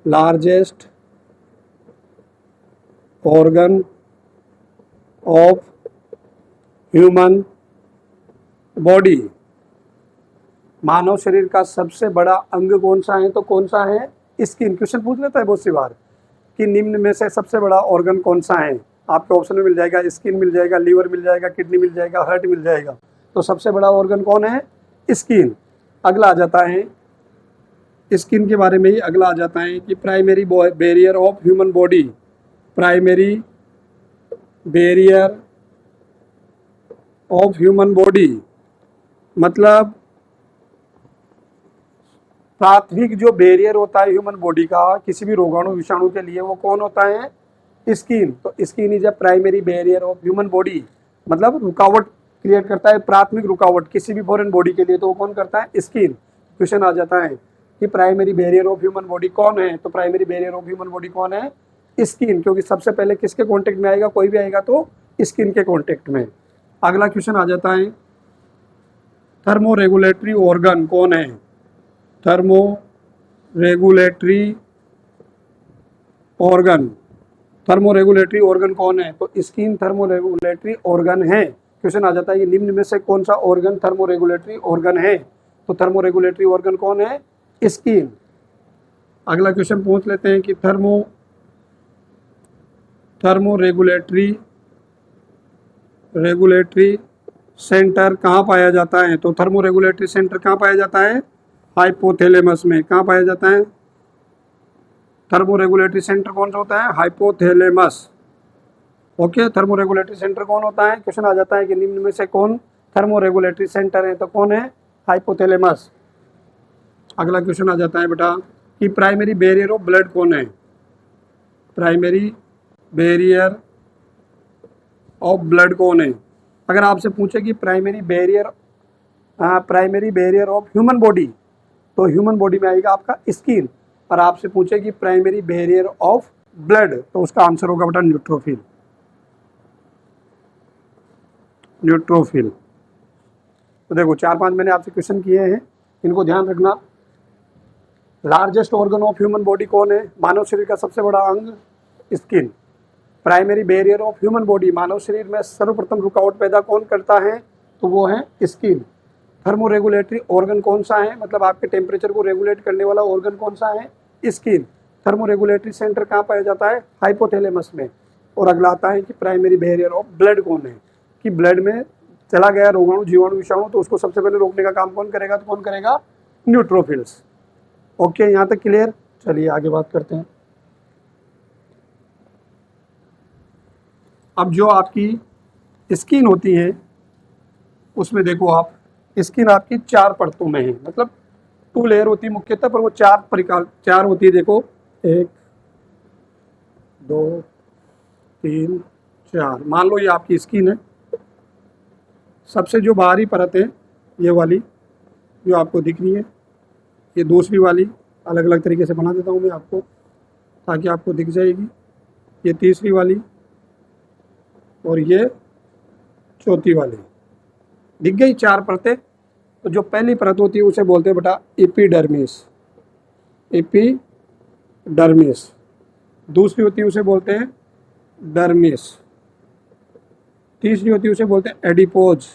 Largest organ of human body, मानव शरीर का सबसे बड़ा अंग कौन सा है? तो कौन सा है? स्किन। क्वेश्चन पूछ लेता है बहुत सी बार कि निम्न में से सबसे बड़ा ऑर्गन कौन सा है? आपके ऑप्शन में मिल जाएगा स्किन मिल जाएगा, लीवर मिल जाएगा, किडनी मिल जाएगा, हार्ट मिल जाएगा। तो सबसे बड़ा ऑर्गन कौन है? स्किन। अगला आ जाता है स्किन के बारे में ही, अगला आ जाता है कि primary barrier of human body, primary barrier of human body मतलब प्राथमिक जो बैरियर होता है ह्यूमन बॉडी का किसी भी रोगाणु विषाणु के लिए, वो कौन होता है? स्किन। तो skin is a primary barrier of human body, मतलब रुकावट क्रिएट करता है, प्राथमिक रुकावट किसी भी फॉरेन बॉडी के लिए, तो वो कौन करता है? स्किन। क्वेश्चन आ जाता है कि primary barrier of human body कौन है? तो primary barrier of human body कौन है? स्किन। क्योंकि सबसे पहले किसके कॉन्टेक्ट में आएगा? कोई भी आएगा तो स्किन के कॉन्टेक्ट में। अगला क्वेश्चन आ जाता है थर्मो रेगुलेटरी ऑर्गन कौन है? Thermo regulatory organ, thermo regulatory organ कौन है? तो स्किन थर्मो रेगुलेटरी ऑर्गन है। क्वेश्चन आ जाता है कि निम्न में से कौन सा ऑर्गन थर्मो रेगुलेटरी ऑर्गन है? तो थर्मो रेगुलेटरी ऑर्गन कौन है? स्किन। अगला क्वेश्चन पूछ लेते हैं कि थर्मो रेगुलेटरी सेंटर कहाँ पाया जाता है? तो थर्मो रेगुलेटरी सेंटर कहाँ पाया जाता है? हाइपोथैलेमस में। कहाँ पाया जाता है? थर्मोरेगुलेटरी सेंटर कौन सा होता है? हाइपोथैलेमस। ओके, थर्मोरेगुलेटरी सेंटर कौन होता है? क्वेश्चन आ जाता है कि निम्न में से कौन थर्मोरेगुलेटरी सेंटर है, तो कौन है? हाइपोथैलेमस। अगला क्वेश्चन आ जाता है बेटा कि प्राइमरी बैरियर ऑफ ब्लड कौन है? प्राइमरी बैरियर ऑफ ब्लड कौन है? अगर आपसे पूछे कि primary barrier of human body, तो ह्यूमन बॉडी में आएगा आपका स्किन। और आपसे पूछे कि प्राइमरी बैरियर ऑफ ब्लड, तो उसका आंसर होगा बेटा न्यूट्रोफिल। न्यूट्रोफिल। तो देखो 4-5 मैंने आपसे क्वेश्चन किए हैं, इनको ध्यान रखना। Largest organ of human body कौन है? मानव शरीर का सबसे बड़ा अंग skin. Primary barrier of human body, मानव शरीर में सर्वप्रथम रुकावट पैदा कौन करता है? तो वो है स्किन। थर्मोरेगुलेटरी ऑर्गन कौन सा है? मतलब आपके टेम्परेचर को रेगुलेट करने वाला ऑर्गन कौन सा है? स्किन। थर्मोरेगुलेटरी सेंटर कहाँ पाया जाता है? हाइपोथैलेमस में। और अगला आता है कि प्राइमरी बैरियर ऑफ ब्लड कौन है? कि ब्लड में चला गया रोगाणु, जीवाणु, विषाणु, तो उसको सबसे पहले रोकने का काम कौन करेगा? तो कौन करेगा? न्यूट्रोफिल्स। ओके, यहाँ तक क्लियर? चलिए आगे बात करते हैं। अब जो आपकी स्किन होती है उसमें देखो आप, स्किन आपकी 4 परतों में है, मतलब 2 लेयर होती है मुख्यतः, पर वो 4 होती है। देखो 1 2 3 4, मान लो ये आपकी स्किन है। सबसे जो बाहरी परत है ये वाली जो आपको दिख रही है, ये दूसरी वाली, अलग अलग तरीके से बना देता हूँ मैं आपको ताकि आपको दिख जाएगी। ये तीसरी वाली और ये चौथी वाली, दिख गई 4 परतें। तो जो पहली परत होती है उसे बोलते हैं बेटा एपिडर्मिस। एपिडर्मिस। दूसरी होती है उसे बोलते हैं डर्मिस। तीसरी होती है उसे बोलते हैं एडिपोज,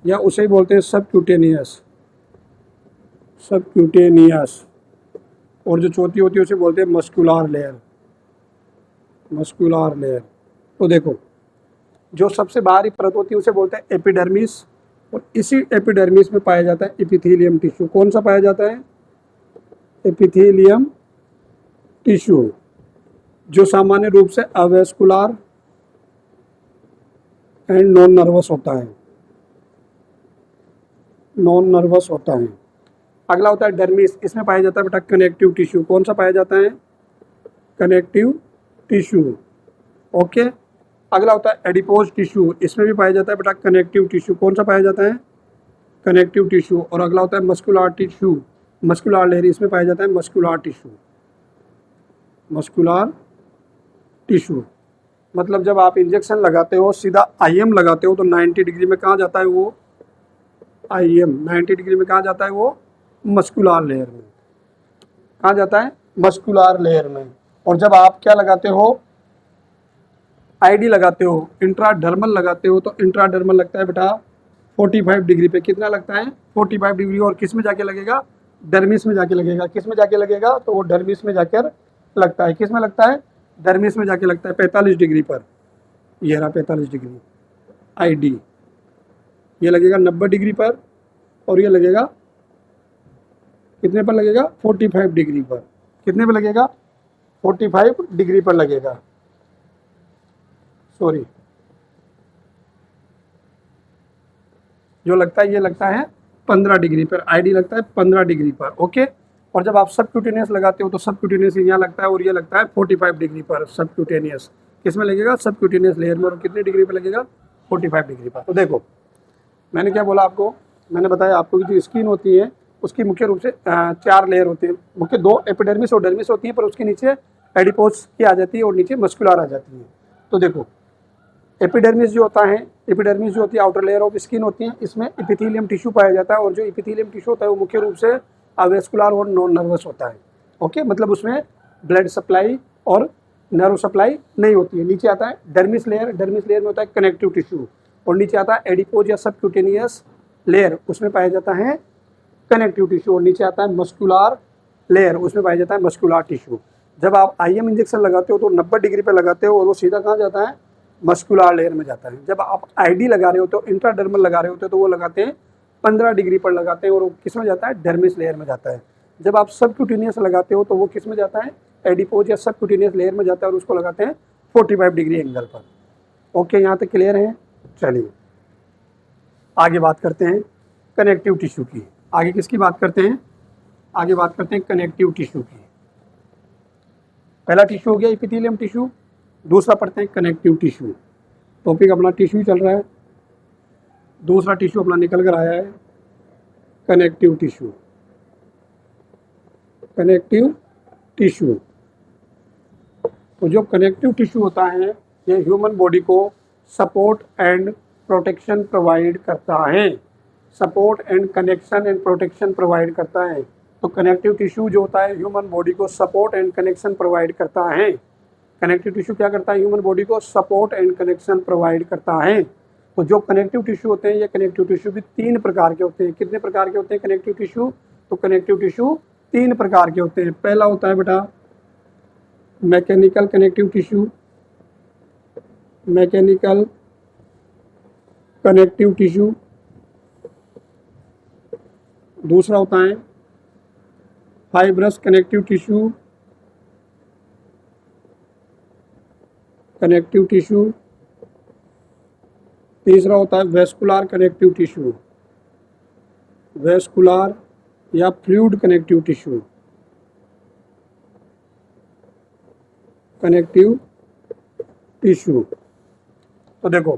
या उसे बोलते हैं सबक्यूटेनियस। और जो चौथी होती है उसे बोलते हैं मस्कुलर लेयर। तो देखो जो सबसे बाहरी परत होती है उसे बोलते हैं एपिडर्मिस, और इसी एपिडर्मिस में पाया जाता है एपिथेलियम टिश्यू। कौन सा पाया जाता है? एपिथेलियम टिश्यू, जो सामान्य रूप से अवेस्कुलर एंड नॉन नर्वस होता है। अगला होता है डर्मिस, इसमें पाया जाता है बेटा कनेक्टिव टिश्यू। कौन सा पाया जाता है? Connective tissue. ओके, अगला होता है एडिपोज टिश्यू, इसमें भी पाया जाता है बेटा कनेक्टिव टिश्यू। कौन सा पाया जाता है? Connective tissue. और अगला होता है मस्कुलर टिश्यू, मस्कुलर लेयर, इसमें पाया जाता है मस्कुलर टिश्यू। मतलब जब आप इंजेक्शन लगाते हो, सीधा IM लगाते हो, तो 90 डिग्री में कहाँ जाता है वो? IM 90 डिग्री में कहाँ जाता है वो? मस्कुलर लेयर में। कहाँ जाता है? मस्कुलर लेयर में। और जब आप क्या लगाते हो? ID लगाते हो, इंट्राडर्मल लगाते हो, तो इंट्राडर्मल लगता है बेटा 45 डिग्री पे। कितना लगता है? 45 डिग्री। और किस में जाके लगेगा? डर्मिस में जाके लगेगा। किस में जाके लगेगा? तो वो डर्मिस में जाकर लगता है। किस में लगता है? डर्मिस में जाके लगता है 45 डिग्री पर। ये रहा 45 डिग्री ID। ये लगेगा 90 डिग्री पर, और ये लगेगा कितने पर लगेगा? 45 डिग्री पर। कितने पर लगेगा? 45 डिग्री पर लगेगा। सॉरी, जो लगता है ये लगता है 15 डिग्री पर। ID लगता है 15 डिग्री पर। ओके, और जब आप सबक्यूटेनियस लगाते हो तो सबक्यूटेनियस यहाँ लगता है, और ये लगता है 45 डिग्री पर। सबक्यूटेनियस किस में लगेगा? सबक्यूटेनियस लेयर में। और कितने डिग्री पर लगेगा? 45 डिग्री पर। तो देखो मैंने क्या बोला आपको? मैंने बताया आपको कि जो स्किन होती है उसकी मुख्य रूप से 4 लेयर होती है। मुख्य 2 एपिडर्मिस और डर्मिस होती है, पर उसके नीचे एडिपोज की आ जाती है और नीचे मस्कुलर आ जाती है। तो देखो एपिडर्मिस जो होता है, एपिडर्मिस जो होती है आउटर लेयर ऑफ स्किन होती है, इसमें एपिथेलियम टिश्यू पाया जाता है। और जो एपिथेलियम टिश्यू होता है वो मुख्य रूप से अवेस्कुलर और नॉन नर्वस होता है। ओके, मतलब उसमें ब्लड सप्लाई और नर्व सप्लाई नहीं होती है। नीचे आता है डर्मिस लेयर, डर्मिस लेयर में होता है कनेक्टिव टिश्यू। और नीचे आता है एडिपोज या सबक्यूटेनियस लेयर, उसमें पाया जाता है कनेक्टिव टिश्यू। और नीचे आता है मस्कुलर लेयर, उसमें पाया जाता है मस्कुलर टिश्यू। जब आप IM इंजेक्शन लगाते हो तो 90 डिग्री पे लगाते हो, और वो सीधा कहाँ जाता है? मस्कुलर लेयर में जाता है। जब आप ID लगा रहे होते हो, इंट्राडर्मल लगा रहे होते हो, तो वो लगाते हैं 15 डिग्री पर लगाते हैं, और वो किस में जाता है? डर्मिस लेयर में जाता है। जब आप सबक्यूटेनियस लगाते हो तो वो किस में जाता है, एडिपोज या सबक्यूटेनियस लेयर में जाता है और उसको लगाते हैं 45 डिग्री एंगल पर। ओके, यहाँ तक क्लियर है। चलिए आगे बात करते हैं कनेक्टिव टिश्यू की। आगे किसकी बात करते हैं, आगे बात करते हैं कनेक्टिव टिश्यू की। पहला टिश्यू हो गया एपिथेलियम टिश्यू, दूसरा पढ़ते हैं कनेक्टिव टिश्यू। टॉपिक अपना टिश्यू चल रहा है, दूसरा टिश्यू अपना निकल कर आया है कनेक्टिव टिश्यू। कनेक्टिव टिश्यू, तो जो कनेक्टिव टिश्यू होता है ये ह्यूमन बॉडी को सपोर्ट एंड प्रोटेक्शन प्रोवाइड करता है, support and connection and protection provide करता है। तो कनेक्टिव टिश्यू जो होता है ह्यूमन बॉडी को सपोर्ट एंड कनेक्शन प्रोवाइड करता है। कनेक्टिव टिश्यू क्या करता है, ह्यूमन बॉडी को सपोर्ट एंड कनेक्शन प्रोवाइड करता है। तो जो कनेक्टिव टिश्यू होते हैं ये कनेक्टिव टिश्यू भी 3 प्रकार के होते हैं। कितने प्रकार के होते हैं कनेक्टिव टिश्यू, तो कनेक्टिव टिश्यू 3 प्रकार के होते हैं। पहला होता है बेटा mechanical connective tissue, mechanical connective tissue. दूसरा होता है fibrous connective tissue, connective tissue. तीसरा होता है वेस्कुलर कनेक्टिव टिश्यू, वेस्कुलर या fluid connective tissue, connective tissue. तो देखो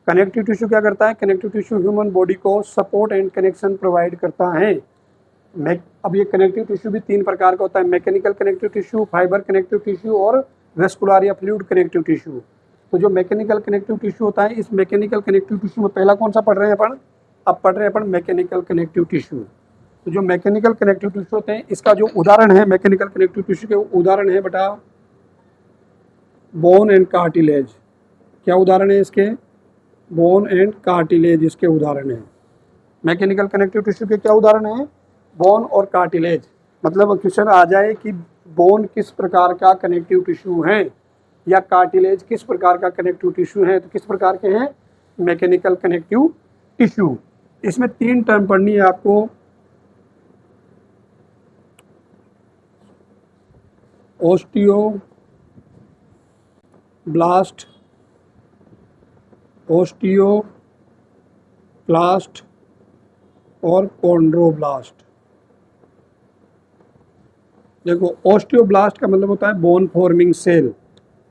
कनेक्टिव टिश्यू क्या करता है, कनेक्टिव टिश्यू ह्यूमन बॉडी को सपोर्ट एंड कनेक्शन प्रोवाइड करता है। अब ये कनेक्टिव टिश्यू भी 3 प्रकार का होता है, mechanical connective tissue, fibre connective tissue और वेस्कुलर या फ्लूइड कनेक्टिव टिश्यू। तो जो मैकेनिकल कनेक्टिव टिश्यू होता है, इस मैकेनिकल कनेक्टिव टिश्यू में पहला कौन सा पढ़ रहे हैं अपन, अब पढ़ रहे हैं अपन मैकेनिकल कनेक्टिव टिश्यू। तो जो मैकेनिकल कनेक्टिव टिश्यू होते हैं इसका जो उदाहरण है मैकेनिकल कनेक्टिव टिश्यू के उदाहरण है बेटा बोन एंड कार्टिलेज। क्या उदाहरण है इसके, बोन एंड कार्टिलेज इसके उदाहरण है। मैकेनिकल कनेक्टिव टिश्यू के क्या उदाहरण है, बोन और कार्टिलेज। मतलब क्वेश्चन आ जाए कि बोन किस प्रकार का कनेक्टिव टिश्यू है या कार्टिलेज किस प्रकार का कनेक्टिव टिश्यू है, तो किस प्रकार के हैं, मैकेनिकल कनेक्टिव टिश्यू। इसमें 3 टर्म पढ़नी है आपको, ओस्टियोब्लास्ट, ओस्टियोक्लास्ट और कॉन्ड्रोब्लास्ट। देखो ओस्टियोब्लास्ट का मतलब होता है बोन फॉर्मिंग सेल,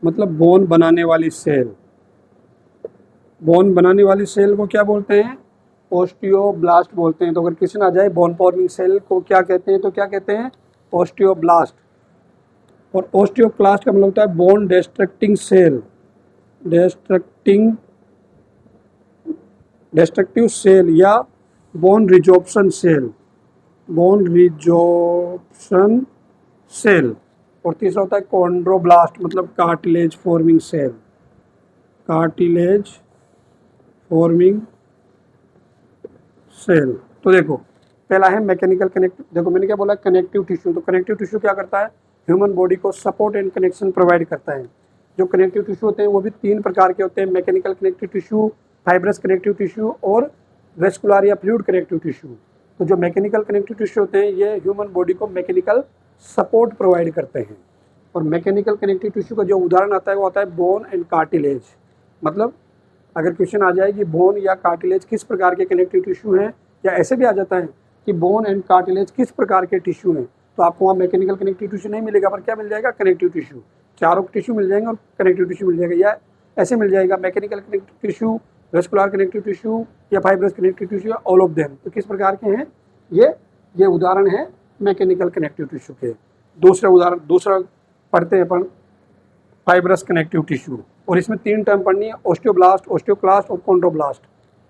मतलब बोन बनाने वाली सेल। बोन बनाने वाली सेल को क्या बोलते हैं, ओस्टियोब्लास्ट बोलते हैं। तो अगर क्वेश्चन आ जाए बोन फॉर्मिंग सेल को क्या कहते हैं, तो क्या कहते हैं, ओस्टियोब्लास्ट। और ओस्टियोक्लास्ट का मतलब होता है bone destructing cell, destructive cell या bone resorption cell, bone resorption cell. और तीसरा होता है कॉन्ड्रोब्लास्ट, मतलब cartilage forming cell, cartilage forming cell. तो देखो पहला है मैकेनिकल कनेक्टिव, देखो मैंने क्या बोला कनेक्टिव टिश्यू। तो कनेक्टिव टिश्यू क्या करता है, ह्यूमन बॉडी को सपोर्ट एंड कनेक्शन प्रोवाइड करता है। जो कनेक्टिव टिश्यू होते हैं वो भी 3 प्रकार के होते हैं, mechanical connective tissue, fibrous connective tissue और वेस्कुलर या फ्लूइड कनेक्टिव टिश्यू। तो जो मैकेनिकल कनेक्टिव टिश्यू होते हैं ये ह्यूमन बॉडी को मैकेनिकल सपोर्ट प्रोवाइड करते हैं। और मैकेनिकल कनेक्टिव टिश्यू का जो उदाहरण आता है वो आता है बोन एंड कार्टिलेज। मतलब अगर क्वेश्चन आ जाए कि बोन या कार्टिलेज किस प्रकार के कनेक्टिव टिश्यू हैं, या ऐसे भी आ जाता है कि बोन एंड कार्टिलेज किस प्रकार के टिश्यू हैं, तो आपको वहाँ मैकेनिकल कनेक्टिव टिश्यू नहीं मिलेगा, पर क्या मिल जाएगा, कनेक्टिव टिश्यू। चारों टिश्यू मिल जाएंगे और कनेक्टिव टिश्यू मिल जाएगा, या ऐसे मिल जाएगा mechanical connective tissue, vascular connective tissue या फाइब्रस कनेक्टिव टिश्यू या ऑल ऑफ देम। तो किस प्रकार के हैं ये उदाहरण है मैकेनिकल कनेक्टिव टिश्यू के। दूसरा पढ़ते हैं अपन फाइब्रस कनेक्टिव टिश्यू, और इसमें 3 टर्म पढ़नी है, ओस्टियोब्लास्ट, ओस्टियोक्लास्ट और कॉन्ड्रोब्लास्ट।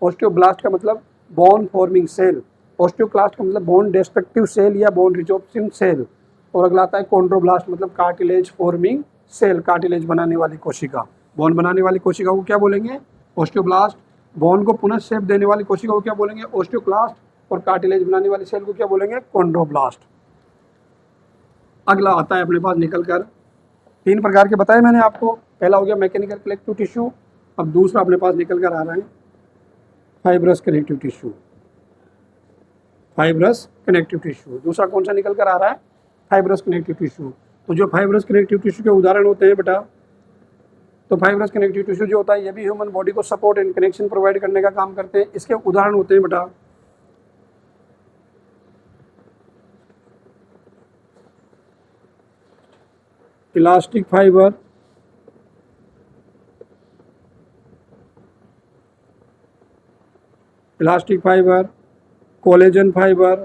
ओस्टियोब्लास्ट का मतलब बोन फॉर्मिंग सेल, ओस्टियोक्लास्ट का मतलब बोन डिस्ट्रक्टिव सेल या बोन रिजॉर्प्शन सेल, और अगला आता है कॉन्ड्रोब्लास्ट मतलब कार्टिलेज फॉर्मिंग सेल, कार्टिलेज बनाने वाली कोशिका। बोन बनाने वाली कोशिका को क्या बोलेंगे, ओस्टियोब्लास्ट। बोन को पुनः शेप देने वाली कोशिका को क्या बोलेंगे, ओस्टियोक्लास्ट। और कार्टिलेज बनाने वाली सेल को क्या बोलेंगे, कॉन्ड्रोब्लास्ट। अगला आता है अपने पास निकल कर 3 प्रकार के बताए मैंने आपको। पहला हो गया मैकेनिकल कनेक्टिव टिश्यू, अब दूसरा अपने पास निकल कर आ रहा है fibrous connective tissue. Fibrous connective tissue. दूसरा कौन सा निकल कर आ रहा है? Fibrous connective tissue. तो जो फाइब्रस कनेक्टिव टिश्यू के उदाहरण होते हैं बेटा, तो फाइब्रस कनेक्टिव टिश्यू जो होता है ये भी ह्यूमन बॉडी को सपोर्ट एंड कनेक्शन प्रोवाइड करने का काम करते हैं। इसके उदाहरण होते हैं बेटा elastic fibre, elastic fibre, collagen fibre,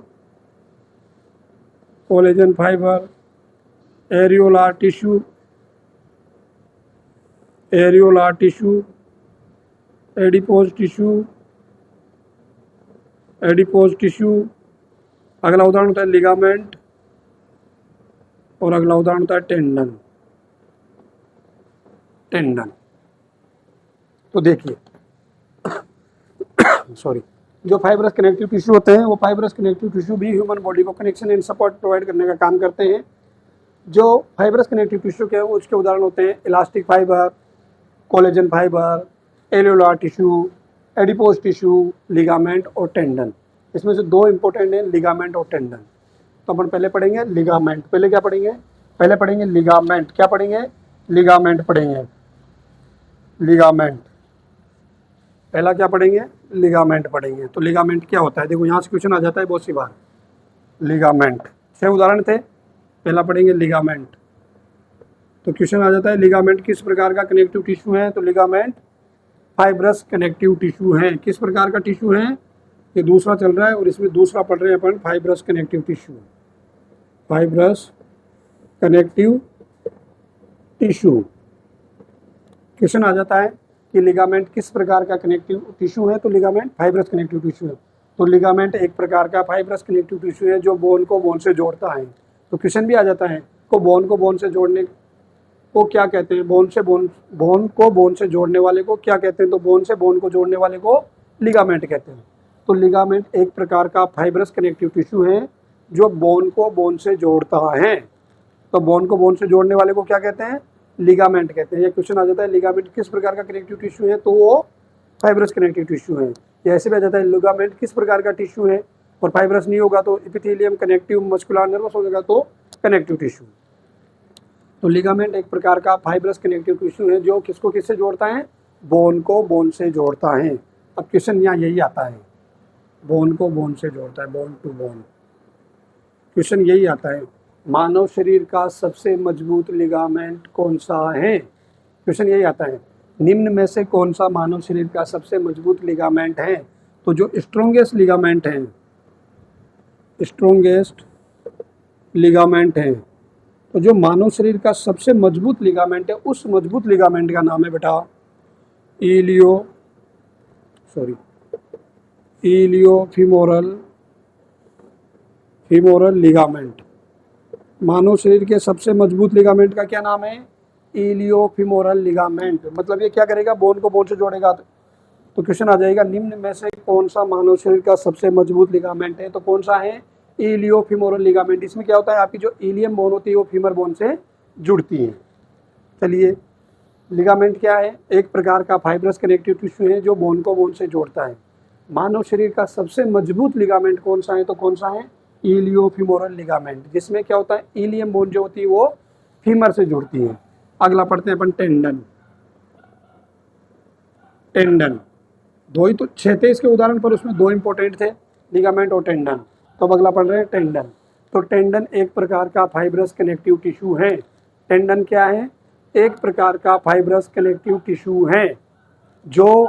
collagen fibre, areolar tissue, areolar tissue, adipose tissue, adipose tissue. अगला उदाहरण होता है लिगामेंट और अगला उदाहरण होता है टेंडन। टेंडन तो देखिए सॉरी, जो फाइब्रस कनेक्टिव टिश्यू होते हैं वो फाइब्रस कनेक्टिव टिश्यू भी ह्यूमन बॉडी को कनेक्शन एंड सपोर्ट प्रोवाइड करने का काम करते हैं। जो फाइब्रस कनेक्टिव टिश्यू के हैं वो उसके उदाहरण होते हैं elastic fibre, collagen fibre, areolar tissue, adipose tissue, ligament और टेंडन। इसमें से दो इंपॉर्टेंट हैं, लिगामेंट और टेंडन। तो अपन पहले पढ़ेंगे लिगामेंट। पहले क्या पढ़ेंगे? पहले पढ़ेंगे लिगामेंट। क्या पढ़ेंगे? लिगामेंट पढ़ेंगे। लिगामेंट पहला क्या पढ़ेंगे? लिगामेंट पढ़ेंगे। तो लिगामेंट क्या होता है? देखो यहाँ से क्वेश्चन आ जाता है बहुत सी बार। लिगामेंट 6 उदाहरण थे, पहला पढ़ेंगे लिगामेंट। तो क्वेश्चन आ जाता है लिगामेंट किस प्रकार का कनेक्टिव टिश्यू है? तो लिगामेंट फाइब्रस कनेक्टिव टिश्यू है। किस प्रकार का टिश्यू है? ये दूसरा चल रहा है और इसमें दूसरा पढ़ रहे हैं अपन, fibrous connective tissue. Fibrous connective tissue. Question आ जाता है कि लिगामेंट किस प्रकार का कनेक्टिव टिश्यू है? तो लिगामेंट फाइब्रस कनेक्टिव टिश्यू है। तो लिगामेंट एक प्रकार का फाइब्रस कनेक्टिव टिश्यू है जो बोन को बोन से जोड़ता है। तो क्वेश्चन भी आ जाता है को बोन से जोड़ने को क्या कहते हैं? बोन को बोन से जोड़ने वाले को क्या कहते हैं? तो बोन से बोन को जोड़ने वाले को लिगामेंट कहते हैं। तो लिगामेंट एक प्रकार का फाइब्रस कनेक्टिव टिश्यू है जो बोन को बोन से जोड़ता है। तो बोन को बोन से जोड़ने वाले को क्या कहते हैं? लिगामेंट कहते हैं। ये क्वेश्चन आ जाता है लिगामेंट किस प्रकार का कनेक्टिव टिश्यू है? तो वो फाइब्रस कनेक्टिव टिश्यू है। या ऐसे भी आ जाता है लिगामेंट किस प्रकार का टिश्यू है और फाइब्रस नहीं होगा तो एपिथेलियम, कनेक्टिव, मस्कुलर नर्वस हो जाएगा तो कनेक्टिव टिश्यू। तो लिगामेंट एक प्रकार का फाइब्रस कनेक्टिव टिश्यू है जो किसको किससे जोड़ता है? बोन को बोन से जोड़ता है। अब क्वेश्चन यहाँ यही आता है, बोन को बोन से जोड़ता है, बोन टू बोन। क्वेश्चन यही आता है मानव शरीर का सबसे मजबूत लिगामेंट कौन सा है? क्वेश्चन यही आता है निम्न में से कौन सा मानव शरीर का सबसे मजबूत लिगामेंट है? तो जो स्ट्रोंगेस्ट लिगामेंट है, स्ट्रोंगेस्ट लिगामेंट है, तो जो मानव शरीर का सबसे मजबूत लिगामेंट है उस मजबूत लिगामेंट का नाम है बेटा इलियोफीमोरल लिगामेंट। मानव शरीर के सबसे मजबूत लिगामेंट का क्या नाम है? इलियोफीमोरल लिगामेंट। मतलब ये क्या करेगा? बोन को बोन से जोड़ेगा। तो क्वेश्चन आ जाएगा निम्न में से कौन सा मानव शरीर का सबसे मजबूत लिगामेंट है? तो कौन सा है? इलियोफीमोरल लिगामेंट। इसमें क्या होता है आपकी जो इलियम बोन होती है वो फीमर बोन से जुड़ती है। चलिए लिगामेंट क्या है? एक प्रकार का फाइब्रस कनेक्टिव टिश्यू है जो बोन को बोन से जोड़ता है। मानव शरीर का सबसे मजबूत लिगामेंट कौन सा है? तो कौन सा है? इलियोफीमोरल लिगामेंट, जिसमें क्या होता है इलियम बोन जो होती है वो फीमर से जुड़ती है। अगला पढ़ते हैं अपन टेंडन। टेंडन 2 ही तो 6 थे इसके उदाहरण, पर उसमें 2 इंपॉर्टेंट थे, लिगामेंट और टेंडन। तो अब अगला पढ़ रहे हैं टेंडन। तो टेंडन एक प्रकार का फाइब्रस कनेक्टिव टिश्यू है। टेंडन क्या है? एक प्रकार का फाइब्रस कनेक्टिव टिश्यू है जो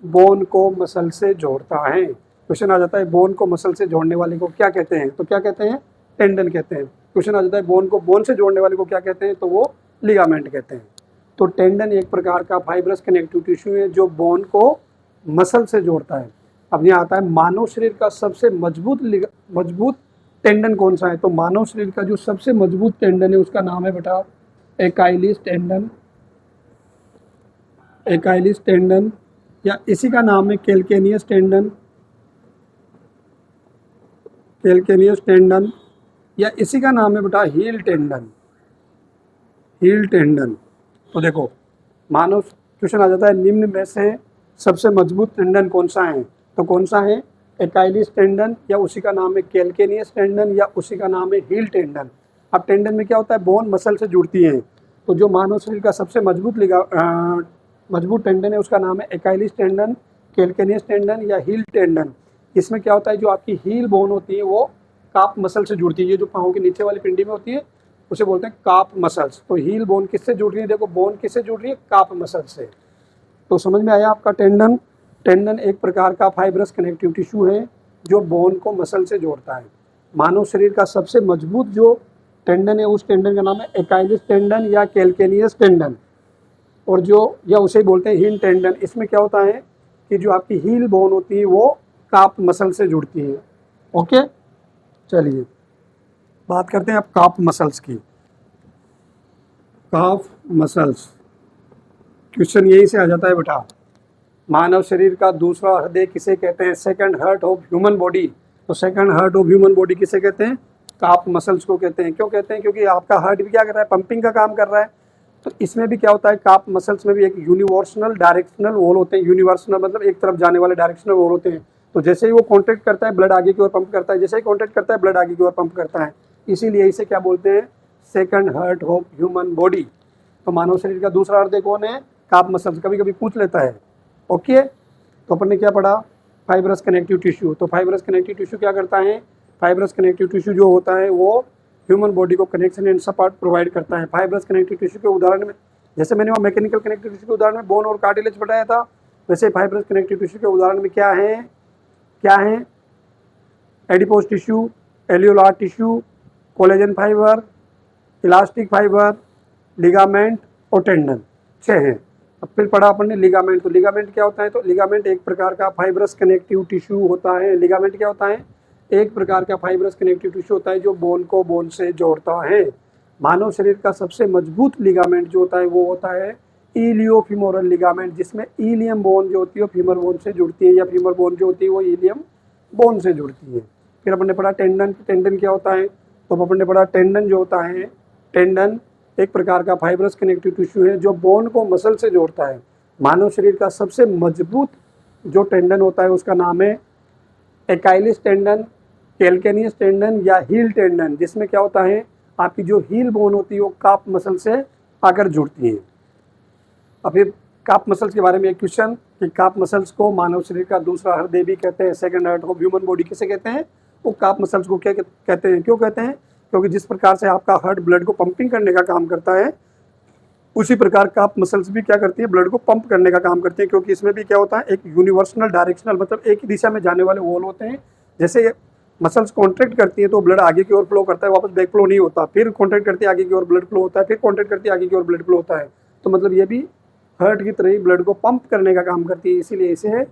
बोन को मसल से जोड़ता है। क्वेश्चन आ जाता है बोन को मसल से जोड़ने वाले को क्या कहते हैं? तो क्या कहते हैं? टेंडन कहते हैं। क्वेश्चन आ जाता है बोन को बोन से जोड़ने वाले को क्या कहते हैं? तो वो लिगामेंट कहते हैं। तो टेंडन एक प्रकार का फाइब्रस कनेक्टिव टिश्यू है जो बोन को मसल से जोड़ता है। अब यहाँ आता है मानव शरीर का सबसे मजबूत टेंडन कौन सा है? तो मानव शरीर का जो सबसे मजबूत टेंडन है उसका नाम है बेटा एकाइलिस टेंडन। एकाइलिस टेंडन या इसी का नाम है कैल्केनियस टेंडन। कैल्केनियस टेंडन या इसी का नाम है बेटा हील टेंडन। Heal tendon. तो देखो क्वेश्चन आ जाता है निम्न में से सबसे मजबूत टेंडन कौन सा है? तो कौन सा है? एकाइलिस टेंडन या उसी का नाम है कैल्केनियस टेंडन या उसी का नाम है हील टेंडन। अब टेंडन में क्या होता है, बोन मसल से जुड़ती हैं। तो जो मानव शरीर का सबसे मजबूत टेंडन है उसका नाम है एकाइलिस टेंडन, कैल्केनियस टेंडन या हील टेंडन। इसमें क्या होता है, जो आपकी हील बोन होती है वो काप मसल से जुड़ती है। ये जो पाँव के नीचे वाली पिंडी में होती है उसे बोलते हैं काप मसल्स। तो हील बोन किससे जुड़ रही है, देखो बोन किससे जुड़ रही है, काप मसल से। तो समझ में आया आपका टेंडन। टेंडन एक प्रकार का फाइब्रस कनेक्टिव टिश्यू है जो बोन को मसल से जोड़ता है। मानव शरीर का सबसे मजबूत जो टेंडन है उस टेंडन का नाम है एकाइलिस टेंडन या कैल्केनियस टेंडन, और जो या उसे बोलते हैं हील टेंडन। इसमें क्या होता है कि जो आपकी हील बोन होती है वो काप मसल से जुड़ती है। ओके, चलिए बात करते हैं अब काप मसल्स की। काफ मसल्स, क्वेश्चन यही से आ जाता है बेटा, मानव शरीर का दूसरा हृदय किसे कहते हैं, second heart of human body. तो second heart of human body किसे कहते हैं, काप मसल्स को कहते हैं। क्यों कहते हैं, क्योंकि आपका हार्ट भी क्या कर रहा है, पंपिंग का काम कर रहा है। तो इसमें भी क्या होता है, काप मसल्स में भी एक यूनिवर्सल डायरेक्शनल वॉल होते हैं। यूनिवर्सल मतलब एक तरफ जाने वाले डायरेक्शनल वॉल होते हैं। तो जैसे ही वो कॉन्ट्रैक्ट करता है ब्लड आगे की ओर पंप करता है, जैसे ही कॉन्ट्रैक्ट करता है ब्लड आगे की ओर पंप करता है। इसीलिए इसे क्या बोलते हैं, second heart of human body. तो मानव शरीर का दूसरा हृदय कौन है, काप मसल्स। कभी कभी पूछ लेता है। ओके, तो अपन ने क्या पढ़ा, फाइब्रस कनेक्टिव टिश्यू। तो फाइब्रस कनेक्टिव टिश्यू क्या करता है, फाइब्रस कनेक्टिव टिश्यू जो होता है वो ह्यूमन बॉडी को कनेक्शन एंड सपोर्ट प्रोवाइड करता है। फाइब्रस कनेक्टिव टिश्यू के उदाहरण में, जैसे मैंने वहाँ मैकेनिकल कनेक्टिव टिश्यू के उदाहरण में बोन और कार्टिलेज बताया था, वैसे फाइब्रस कनेक्टिव टिश्यू के उदाहरण में क्या है, adipose tissue, alveolar tissue, collagen fibre, elastic fibre, ligament और टेंडन, 6 हैं। अब फिर पढ़ा अपन ने लिगामेंट। तो लिगामेंट क्या होता है, तो लिगामेंट एक प्रकार का फाइब्रस कनेक्टिव टिश्यू होता है। लिगामेंट क्या होता है, एक प्रकार का फाइब्रस कनेक्टिव टिश्यू होता है जो बोन को बोन से जोड़ता है। मानव शरीर का सबसे मजबूत लिगामेंट जो होता है वो होता है इलियोफिमोरल लिगामेंट, जिसमें इलियम बोन जो होती है वो फीमर बोन से जुड़ती है, या फीमर बोन जो होती है वो इलियम बोन से जुड़ती है। फिर अपन ने पढ़ा टेंडन। टेंडन क्या होता है, तो अपन ने पढ़ा टेंडन जो होता है, टेंडन एक प्रकार का फाइब्रस कनेक्टिव टिश्यू है जो बोन को मसल से जोड़ता है। मानव शरीर का सबसे मजबूत जो टेंडन होता है उसका नाम है एकाइलिस टेंडन, कैल्केनियस टेंडन या हील टेंडन, जिसमें क्या होता है आपकी जो हील बोन होती है वो काप मसल से आकर जुड़ती है। अब ये काप मसल्स के बारे में एक क्वेश्चन कि काप मसल्स को मानव शरीर का दूसरा हृदय भी कहते हैं, second heart of human body किसे कहते हैं, वो काप मसल्स को क्या कहते हैं। क्यों कहते हैं, क्योंकि जिस प्रकार से आपका हार्ट ब्लड को पंपिंग करने का काम करता है उसी प्रकार काप मसल्स भी क्या करती है, ब्लड को पंप करने का काम करती है। क्योंकि इसमें भी क्या होता है, एक यूनिवर्सल डायरेक्शनल मतलब एक ही दिशा में जाने वाले वॉल होते हैं। जैसे मसल्स कॉन्ट्रैक्ट करती है तो ब्लड आगे की ओर फ्लो करता है, वापस बैक फ्लो नहीं होता, फिर कॉन्ट्रैक्ट करती है आगे की ओर ब्लड फ्लो होता है, फिर कॉन्ट्रैक्ट करती है आगे की ओर ब्लड फ्लो होता है। तो मतलब ये भी हार्ट की तरह ही ब्लड को पंप करने का काम करती है, इसीलिए इसे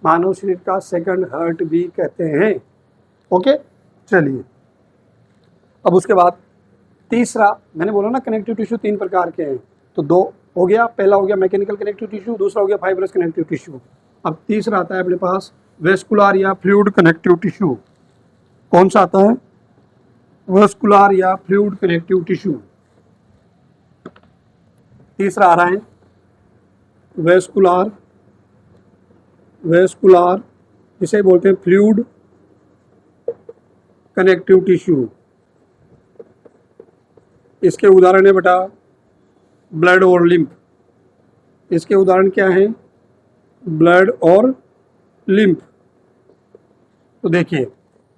मानव शरीर का सेकंड हार्ट भी कहते हैं। ओके, चलिए अब उसके बाद तीसरा, मैंने बोला ना कनेक्टिव टिश्यू 3 प्रकार के हैं, तो 2 हो गया। पहला हो गया मैकेनिकल कनेक्टिव टिश्यू, दूसरा हो गया फाइब्रस कनेक्टिव टिश्यू। अब तीसरा आता है अपने पास वेस्कुलर या फ्लूइड कनेक्टिव टिश्यू। कौन सा आता है, वेस्कुलर या फ्लूइड कनेक्टिव टिश्यू। तीसरा आ रहा है वेस्कुलर जिसे बोलते हैं फ्लूइड कनेक्टिव टिश्यू। इसके उदाहरण है बेटा ब्लड और लिम्फ। इसके उदाहरण क्या हैं, ब्लड और लिम्फ। तो देखिए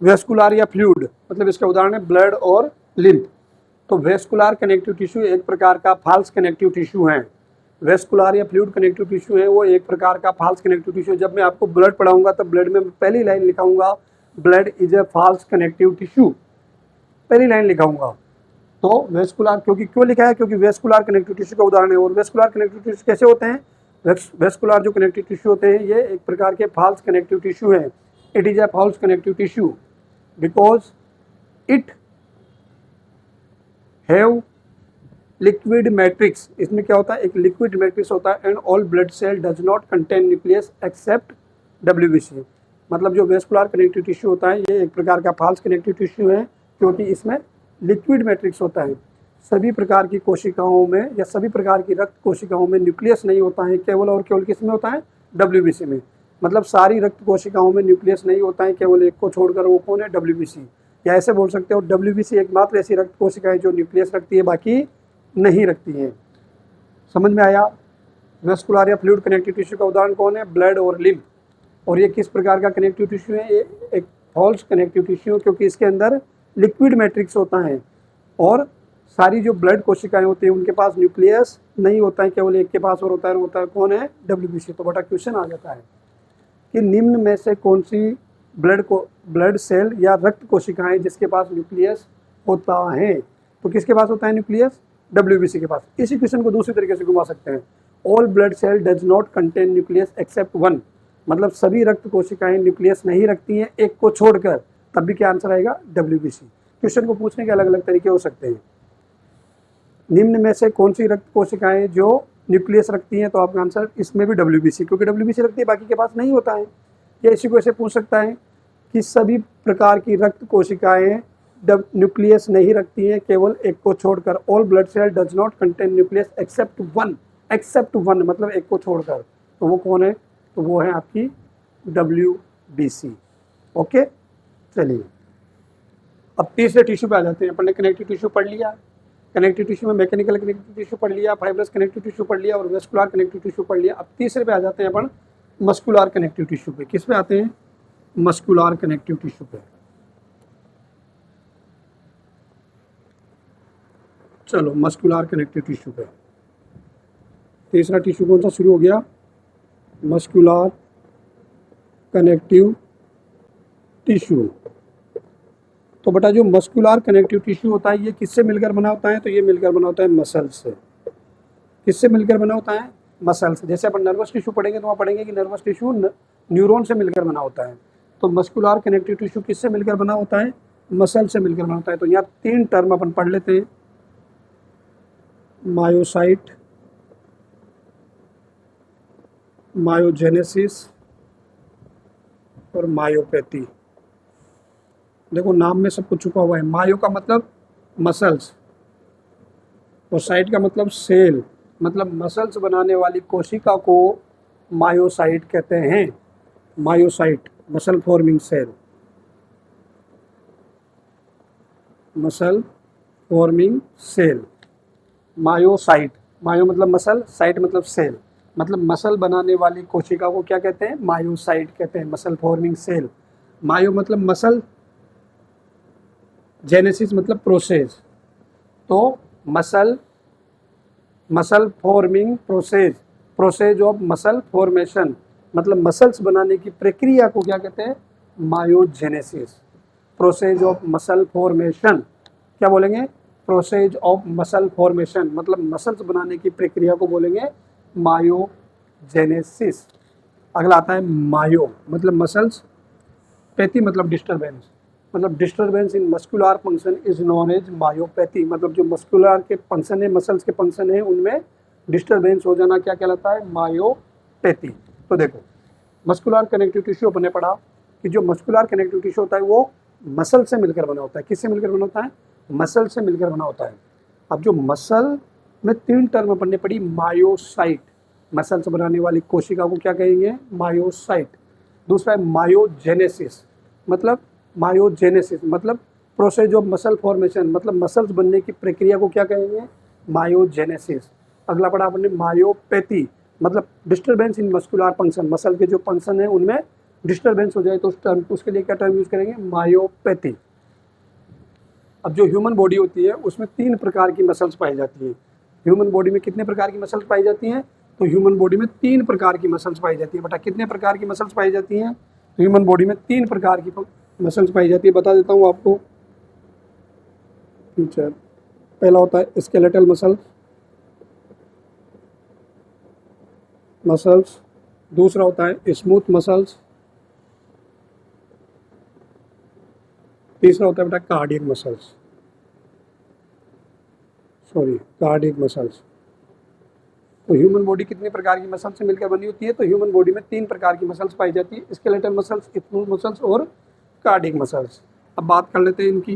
वेस्कुलर या फ्लूइड मतलब इसका उदाहरण है ब्लड और लिम्फ। तो वेस्कुलर कनेक्टिव टिश्यू एक प्रकार का फाल्स कनेक्टिव टिश्यू है। वेस्कुलर या फ्लूइड कनेक्टिव टिश्यू है वो एक प्रकार का फाल्स कनेक्टिव टिश्यू। जब मैं आपको ब्लड पढ़ाऊंगा तब ब्लड में पहली लाइन लिखाऊंगा blood is a false connective tissue, पहली लाइन लिखाऊंगा। तो वेस्कुलर क्यों लिखा है, क्योंकि वेस्कुलर कनेक्टिव टिश्यू का उदाहरण है। और वेस्कुलर कनेक्टिव टिश्यू कैसे होते हैं, वेस्कुलर जो कनेक्टिव टिश्यू होते हैं ये एक प्रकार के फाल्स कनेक्टिव टिश्यू है। It is a false connective tissue because it have liquid matrix. इसमें क्या होता है, एक लिक्विड मैट्रिक्स होता है and all blood cell does not contain nucleus except WBC। मतलब जो वेस्कुलर कनेक्टिव टिश्यू होता है ये एक प्रकार का फाल्स कनेक्टिव टिश्यू है क्योंकि इसमें लिक्विड मैट्रिक्स होता है। सभी प्रकार की कोशिकाओं में या सभी प्रकार की रक्त कोशिकाओं में न्यूक्लियस नहीं होता है, केवल और केवल किस में होता है, WBC में। मतलब सारी रक्त कोशिकाओं में न्यूक्लियस नहीं होता है, केवल एक को छोड़कर, वो कौन है? WBC। या ऐसे बोल सकते हो WBC एकमात्र ऐसी रक्त कोशिकाएं जो न्यूक्लियस रखती है, बाकी नहीं रखती हैं। समझ में आया? वेस्कुलर या फ्लूइड कनेक्टिव टिश्यू का उदाहरण कौन है? ब्लड और लिम्फ। और ये किस प्रकार का कनेक्टिव टिश्यू है? ये एक फॉल्स कनेक्टिव टिश्यू, क्योंकि इसके अंदर लिक्विड मैट्रिक्स होता है और सारी जो ब्लड कोशिकाएं होती हैं उनके पास न्यूक्लियस नहीं होता है, केवल एक के पास और होता है कौन है? WBC। तो बटा क्वेश्चन आ जाता है कि निम्न में से कौन सी ब्लड सेल या रक्त कोशिकाएं जिसके पास न्यूक्लियस होता है? तो किसके पास होता है न्यूक्लियस? WBC के पास। इसी क्वेश्चन को दूसरी तरीके से घुमा सकते हैं, all blood cell does not contain nucleus except one. मतलब सभी रक्त कोशिकाएं न्यूक्लियस नहीं रखती हैं, एक को छोड़कर। तब भी क्या आंसर आएगा? WBC। क्वेश्चन को पूछने के अलग अलग तरीके हो सकते हैं। निम्न में से कौन सी रक्त कोशिकाएं जो न्यूक्लियस रखती हैं? तो आपका आंसर इसमें भी WBC, क्योंकि WBC रखती है, बाकी के पास नहीं होता है। या इसी को ऐसे पूछ सकता है कि सभी प्रकार की रक्त कोशिकाएं न्यूक्लियस नहीं रखती हैं, केवल एक को छोड़कर। All blood cell does not contain nucleus except one, मतलब एक को छोड़कर। तो वो कौन है? तो वो है आपकी WBC। ओके, चलिए अब तीसरे टिश्यू पे आ जाते हैं। अपन ने कनेक्टिव टिश्यू पढ़ लिया, कनेक्टिव टिश्यू में मैकेनिकल कनेक्टिव टिश्यू पढ़ लिया, फाइब्रस कनेक्टिव टिश्यू पढ़ लिया और वेस्कुलर कनेक्टिव टिश्यू पढ़ लिया। अब तीसरे पे आ जाते हैं अपन मस्कुलर कनेक्टिव टिश्यू पे। किस पे आते हैं? मस्कुलर कनेक्टिव टिश्यू पे। चलो मस्कुलर कनेक्टिव टिश्यू पे तीसरा टिश्यू कौन सा शुरू हो गया? Muscular connective tissue. तो बेटा जो मस्कुलर कनेक्टिव टिश्यू होता है ये किससे मिलकर बना होता है? तो ये मिलकर बना होता है मसल से। किससे मिलकर बना होता है? मसल से। जैसे अपन नर्वस टिश्यू पढ़ेंगे तो वहाँ पढ़ेंगे कि नर्वस टिश्यू न्यूरॉन से मिलकर बना होता है। तो मस्कुलर कनेक्टिव टिश्यू किससे मिलकर बना होता है? मसल से मिलकर बना होता है। तो यहाँ तीन टर्म अपन पढ़ लेते हैं, मायोसाइट, मायोजेनेसिस और मायोपैथी। देखो नाम में सब कुछ छुपा हुआ है। मायो का मतलब मसल्स और साइट का मतलब सेल, मतलब मसल्स बनाने वाली कोशिका को मायोसाइट कहते हैं। Myocyte muscle forming cell, muscle forming cell, myocyte. Myo मतलब मसल, साइट मतलब सेल, मतलब मसल बनाने वाली कोशिका को क्या कहते हैं? मायोसाइट कहते हैं, मसल फॉर्मिंग सेल। मायो मतलब मसल, जेनेसिस मतलब प्रोसेस। तो muscle forming process of muscle formation, मतलब मसल्स बनाने की प्रक्रिया को क्या कहते हैं? Myogenesis. Process of muscle formation, क्या बोलेंगे? प्रोसेस ऑफ मसल फॉर्मेशन, मतलब मसल्स बनाने की प्रक्रिया को बोलेंगे मायोजेनेसिस। अगला आता है मायो, मतलब मसल्स, पैथी मतलब डिस्टर्बेंस, मतलब disturbance in muscular function is known as myopathy. मतलब जो मस्कुलर के फंक्शन है, मसल्स के फंक्शन है, उनमें डिस्टर्बेंस हो जाना क्या कहलाता है? मायोपैथी। तो देखो मस्कुलर कनेक्टिव टिश्यू अपने पढ़ा कि जो मस्कुलर कनेक्टिव टिश्यू होता है वो मसल से मिलकर बना होता है। किससे मिलकर बना होता है? मसल से मिलकर बना होता है। अब जो मसल में तीन टर्म अपन ने पढ़ी, मायोसाइट, मसल से बनाने वाली कोशिका को क्या कहेंगे? मायोसाइट। दूसरा है मायोजेनेसिस, मतलब प्रोसेस ऑफ मसल फॉर्मेशन, मतलब मसल्स बनने की प्रक्रिया को क्या कहेंगे? मायोजेनेसिस। अगला पढ़ा आपने मायोपैथी, मतलब disturbance in muscular function, muscle के जो फंक्शन है उनमें डिस्टर्बेंस हो जाए तो उसके लिए क्या टर्म यूज करेंगे? मायोपैथी। अब जो ह्यूमन बॉडी होती है उसमें तीन प्रकार की मसल्स पाई जाती हैं। ह्यूमन बॉडी में कितने प्रकार की मसल्स पाई जाती हैं? तो ह्यूमन बॉडी में तीन प्रकार की मसल्स पाई जाती है। बेटा कितने प्रकार की मसल्स पाई जाती हैं? तो ह्यूमन बॉडी में तीन प्रकार की मसल्स पाई जाती है। बता देता हूँ आपको टीचर। पहला होता है स्केलेटल मसल्स, दूसरा होता है स्मूथ मसल्स, तीसरा होता है बेटा कार्डियक मसल्स। तो ह्यूमन बॉडी कितने प्रकार की मसल्स से मिलकर बनी होती है? तो ह्यूमन बॉडी में तीन प्रकार की मसल्स पाई जाती है, स्केलेटल मसल्स, स्मूथ मसल्स और कार्डियक मसल्स। अब बात कर लेते हैं इनकी।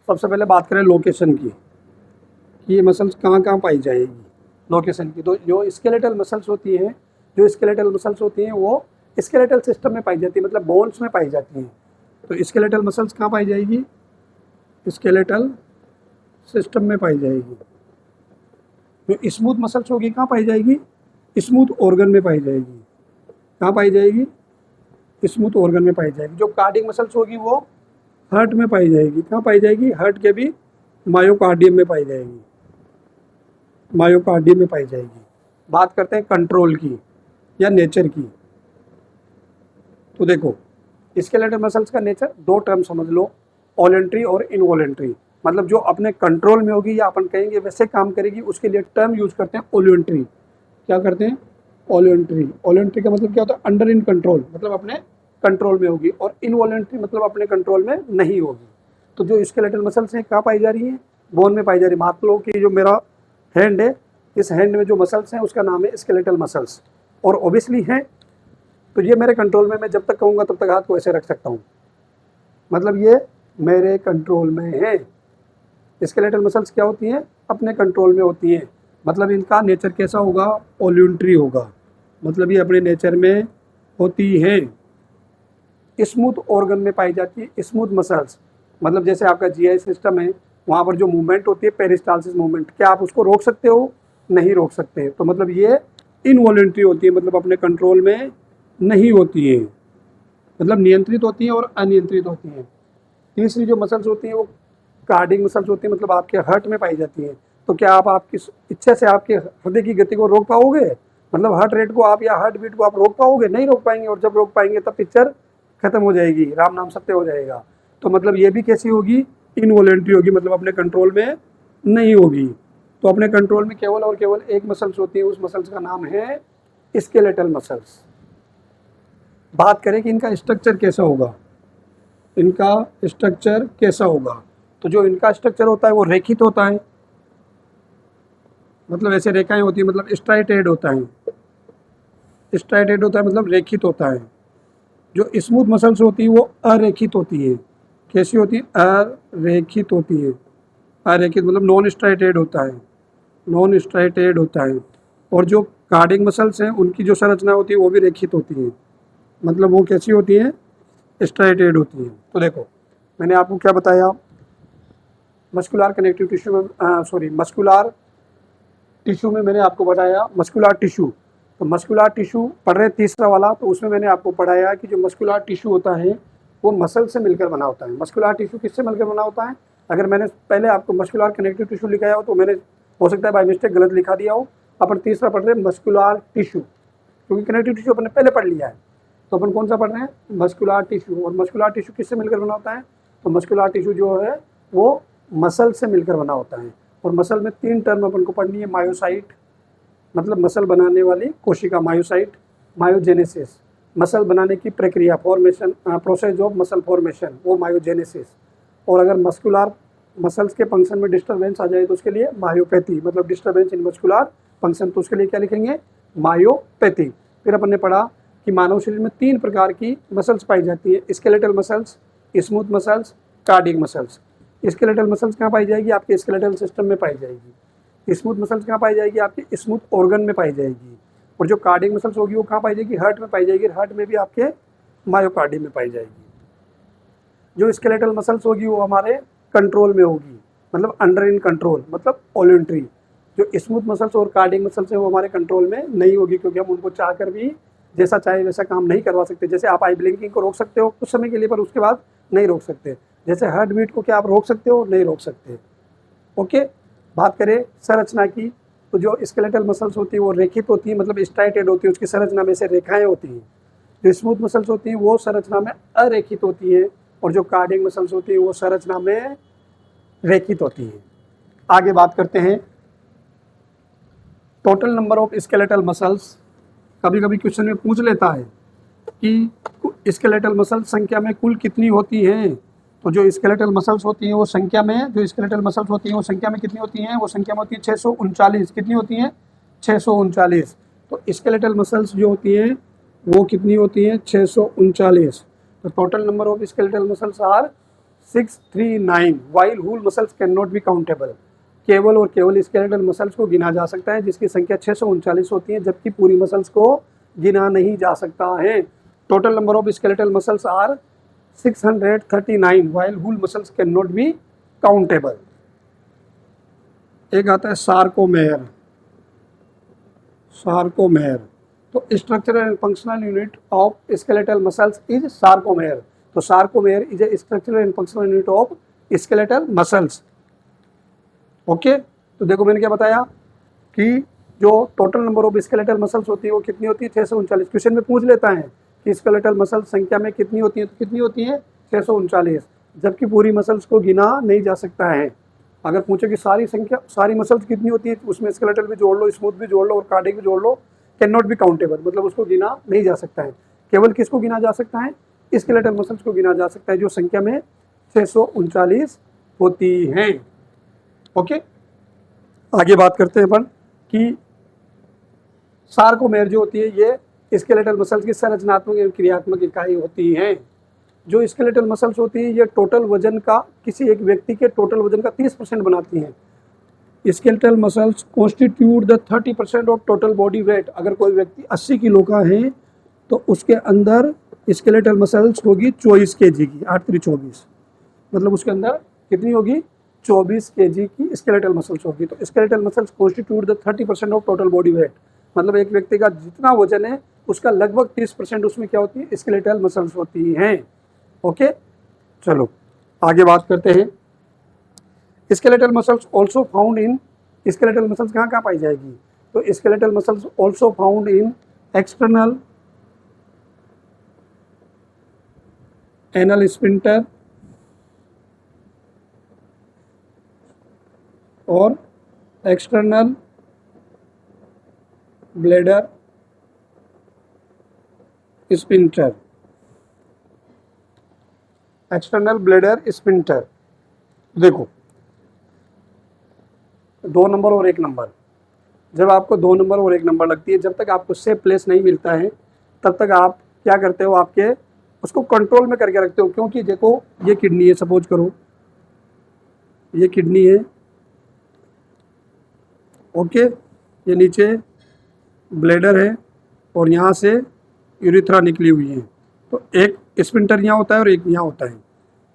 सबसे पहले बात करें लोकेशन की कि ये मसल्स कहाँ कहाँ पाई जाएगी। लोकेशन की। तो जो स्केलेटल मसल्स होती हैं, वो स्केलेटल सिस्टम में पाई जाती है, मतलब बोन्स में पाई जाती हैं। तो स्केलेटल मसल्स कहाँ पाई जाएगी? स्केलेटल सिस्टम में पाई जाएगी। जो स्मूथ मसल्स होगी कहाँ पाई जाएगी? स्मूथ ऑर्गन में पाई जाएगी। कहाँ पाई जाएगी? स्मूथ ऑर्गन में पाई जाएगी। जो कार्डियक मसल्स होगी वो हार्ट में पाई जाएगी। कहाँ पाई जाएगी? हार्ट के भी मायोकार्डियम में पाई जाएगी। मायोकार्डियम में पाई जाएगी। बात करते हैं कंट्रोल की या नेचर की। तो देखो, स्केलेटल मसल्स का नेचर दो टर्म समझ लो, वॉलंटरी और इनवॉलंटरी। मतलब जो अपने कंट्रोल में होगी या अपन कहेंगे वैसे काम करेगी, उसके लिए टर्म यूज करते हैं वॉलंटरी। क्या करते हैं? वॉलंटरी। वॉलंटरी का मतलब क्या होता है? अंडर इन कंट्रोल, मतलब अपने कंट्रोल में होगी। और इनवॉलंटरी मतलब अपने कंट्रोल में नहीं होगी। तो जो स्केलेटल मसल्स हैं कहाँ पाई जा रही हैं? बोन में पाई जा रही है। मान लो कि जो मेरा हैंड है, इस हैंड में जो मसल्स हैं उसका नाम है स्केलेटल मसल्स, और ओबियसली है तो ये मेरे कंट्रोल में, मैं जब तक कहूँगा तब तक हाथ को ऐसे रख सकता हूँ, मतलब ये मेरे कंट्रोल में है। स्केलेटल मसल्स क्या होती हैं? अपने कंट्रोल में होती हैं। मतलब इनका नेचर कैसा होगा? वॉलंटरी होगा। मतलब ये अपने नेचर में होती है। स्मूथ ऑर्गन में पाई जाती है। स्मूथ मसल्स मतलब जैसे आपका जीआई सिस्टम है, वहाँ पर जो मूवमेंट होती है पेरिस्टालसिस मूवमेंट, क्या आप उसको रोक सकते हो? नहीं रोक सकते। तो मतलब ये इनवॉलंटरी होती है, मतलब अपने कंट्रोल में नहीं होती है, मतलब नियंत्रित होती है और अनियंत्रित होती है। तीसरी जो मसल्स होती हैं वो कार्डियक मसल्स होती है, मतलब आपके हार्ट में पाई जाती हैं। तो क्या आप आपकी इच्छा से आपके हृदय की गति को रोक पाओगे? मतलब हार्ट रेट को आप या हार्ट बीट को आप रोक पाओगे? नहीं रोक पाएंगे। और जब रोक पाएंगे तब पिक्चर खत्म हो जाएगी, राम नाम सत्य हो जाएगा। तो मतलब ये भी कैसी होगी? इनवॉलंटरी होगी, मतलब अपने कंट्रोल में नहीं होगी। तो अपने कंट्रोल में केवल और केवल एक मसल्स होती है, उस मसल्स का नाम है स्केलेटल मसल्स। बात करें कि इनका स्ट्रक्चर कैसा होगा, तो जो इनका स्ट्रक्चर होता है वो रेखित होता है, मतलब ऐसे रेखाएं होती है, मतलब स्ट्राइटेड होता है, मतलब रेखित होता है। जो स्मूथ मसल्स होती है वो अरेखित होती है। कैसी होती है? अरेखित होती है। अरेखित मतलब नॉन स्ट्राइटेड होता है। और जो कार्डियक मसल्स हैं उनकी जो संरचना होती है वो भी रेखित होती है, मतलब वो कैसी होती है? स्ट्राइटेड होती है। तो देखो, मैंने आपको क्या बताया? मस्कुलर कनेक्टिव टिश्यू में मस्कुलर टिश्यू में मैंने आपको बताया मस्कुलर टिश्यू। तो मस्कुलर टिश्यू पढ़ रहे तीसरा वाला, तो उसमें मैंने आपको पढ़ाया कि जो मस्कुलर टिश्यू होता है वो मसल से मिलकर बना होता है। मस्कुलर टिश्यू किससे मिलकर बना होता है? अगर मैंने पहले आपको मस्कुलर कनेक्टिव टिश्यू लिखाया हो तो मैंने हो सकता है बाय मिस्टेक गलत लिखा दिया हो। अपन तीसरा पढ़ रहे हैं मस्कुलर टिश्यू, क्योंकि कनेक्टिव टिश्यू अपन ने पहले पढ़ लिया है। तो अपन कौन सा पढ़ रहे हैं? Muscular tissue. और मस्कुलर टिश्यू किससे मिलकर बना होता है? तो मस्कुलर टिश्यू जो है वो मसल से मिलकर बना होता है। और मसल में तीन टर्म अपन को पढ़नी है। मायोसाइट मतलब मसल बनाने वाली कोशिका, मायोसाइट। मायोजेनेसिस मसल बनाने की प्रक्रिया, formation, process of muscle formation, वो मायोजेनेसिस। और अगर मस्कुलर मसल्स के फंक्शन में डिस्टर्बेंस आ जाए तो उसके लिए मायोपैथी, मतलब डिस्टर्बेंस इन मस्कुलर फंक्शन, तो उसके लिए क्या लिखेंगे? मायोपैथी। फिर अपन ने पढ़ा कि मानव शरीर में तीन प्रकार की मसल्स पाई जाती है, skeletal muscles, smooth muscles, cardiac muscles. Skeletal muscles कहाँ पाई जाएगी? आपके स्केलेटल सिस्टम में पाई जाएगी। स्मूथ मसल्स कहाँ पाई जाएगी? आपके स्मूथ ऑर्गन में पाई जाएगी। और जो कार्डियक मसल्स होगी वो कहाँ पाई जाएगी? हार्ट में पाई जाएगी। हार्ट में भी आपके मायोकार्डियम में पाई जाएगी। जो स्केलेटल मसल्स होगी वो हमारे कंट्रोल में होगी, मतलब अंडर इन कंट्रोल, मतलब वॉलंटरी। जो स्मूथ मसल्स और कार्डियक मसल्स है वो हमारे कंट्रोल में नहीं होगी, क्योंकि हम उनको चाह कर भी जैसा चाहे वैसा काम नहीं करवा सकते। जैसे आप आई ब्लिंकिंग को रोक सकते हो कुछ समय के लिए, पर उसके बाद नहीं रोक सकते। जैसे हार्ट बीट को क्या आप रोक सकते हो? नहीं रोक सकते। ओके, बात करें संरचना की, तो जो स्केलेटल मसल्स होती है वो रेखित होती है, मतलब स्ट्राइटेड होती है, उसकी संरचना में से रेखाएं होती हैं। जो स्मूथ मसल्स होती हैं वो संरचना में अरेखित होती है, और जो कार्डियक मसल्स होती है वो संरचना में रेखित होती है। आगे बात करते हैं total number of skeletal muscles. कभी कभी क्वेश्चन में पूछ लेता है कि स्केलेटल मसल संख्या में कुल कितनी होती हैं। तो जो स्केलेटल मसल्स होती हैं वो संख्या में, कितनी होती हैं? वो संख्या में होती है 639। कितनी होती हैं? 639। तो स्केलेटल मसल्स जो होती हैं वो कितनी होती हैं? 639। तो total number of skeletal muscles are 639, while whole muscles can not be countable. केवल और केवल स्केलेटल मसल्स को गिना जा सकता है, जिसकी संख्या 639 होती है, जबकि पूरी मसल्स को गिना नहीं जा सकता है। Total number of skeletal muscles are 639 while whole muscles can not be countable. एक आता है सार्कोमेयर। सार्कोमेयर तो structural and functional unit of skeletal muscles is sarcomere. तो sarcomere is a structural and functional unit of skeletal muscles. Okay, तो देखो मैंने क्या बताया कि जो total number of skeletal muscles होती है वो कितनी होती है, 639। क्वेश्चन में पूछ लेता है कि स्केलेटल मसल्स संख्या में कितनी होती है, तो कितनी होती है 639, जबकि पूरी मसल्स को गिना नहीं जा सकता है। अगर पूछे कि सारी मसल्स कितनी होती है, उसमें स्केलेटल भी जोड़ लो, स्मूथ भी जोड़ लो और कार्डियक भी जोड़ लो, कैन नॉट बी काउंटेबल, मतलब उसको गिना नहीं जा सकता है। केवल किसको गिना जा सकता है, स्केलेटल मसल्स को गिना जा सकता है, जो संख्या में 639 होती हैं। ओके, आगे बात करते हैं अपन कि सार्कोमेयर जो होती है ये स्केलेटल मसल्स की संरचनात्मक एवं क्रियात्मक इकाई होती हैं। जो स्केलेटल मसल्स होती है ये टोटल वजन का, किसी एक व्यक्ति के टोटल वजन का 30% बनाती हैं। Skeletal muscles constitute the 30% of total body weight. अगर कोई व्यक्ति 80 किलो का है तो उसके अंदर स्केलेटल मसल्स होगी 24 kg की, 8 3 24, मतलब उसके अंदर कितनी होगी 24 kg की स्केलेटल मसल्स होगी। तो skeletal muscles constitute the 30% of total body weight, मतलब एक व्यक्ति का जितना वजन है उसका लगभग 30% उसमें क्या होती है, स्केलेटल मसल्स होती हैं। ओके, चलो आगे बात करते हैं। Skeletal muscles also found in, skeletal muscles कहाँ कहाँ पाई जाएगी, तो skeletal muscles also found in external anal sphincter और external bladder sphincter. External bladder sphincter, देखो 2 नंबर और 1 नंबर, जब आपको 2 नंबर और 1 नंबर लगती है, जब तक आपको सेफ प्लेस नहीं मिलता है तब तक आप क्या करते हो, आपके उसको कंट्रोल में करके रखते हो। क्योंकि देखो ये किडनी है, सपोज करो ये किडनी है, ओके, ये नीचे ब्लैडर है और यहाँ से यूरिथ्रा निकली हुई है। तो एक स्फिंक्टर यहाँ होता है और एक यहाँ होता है।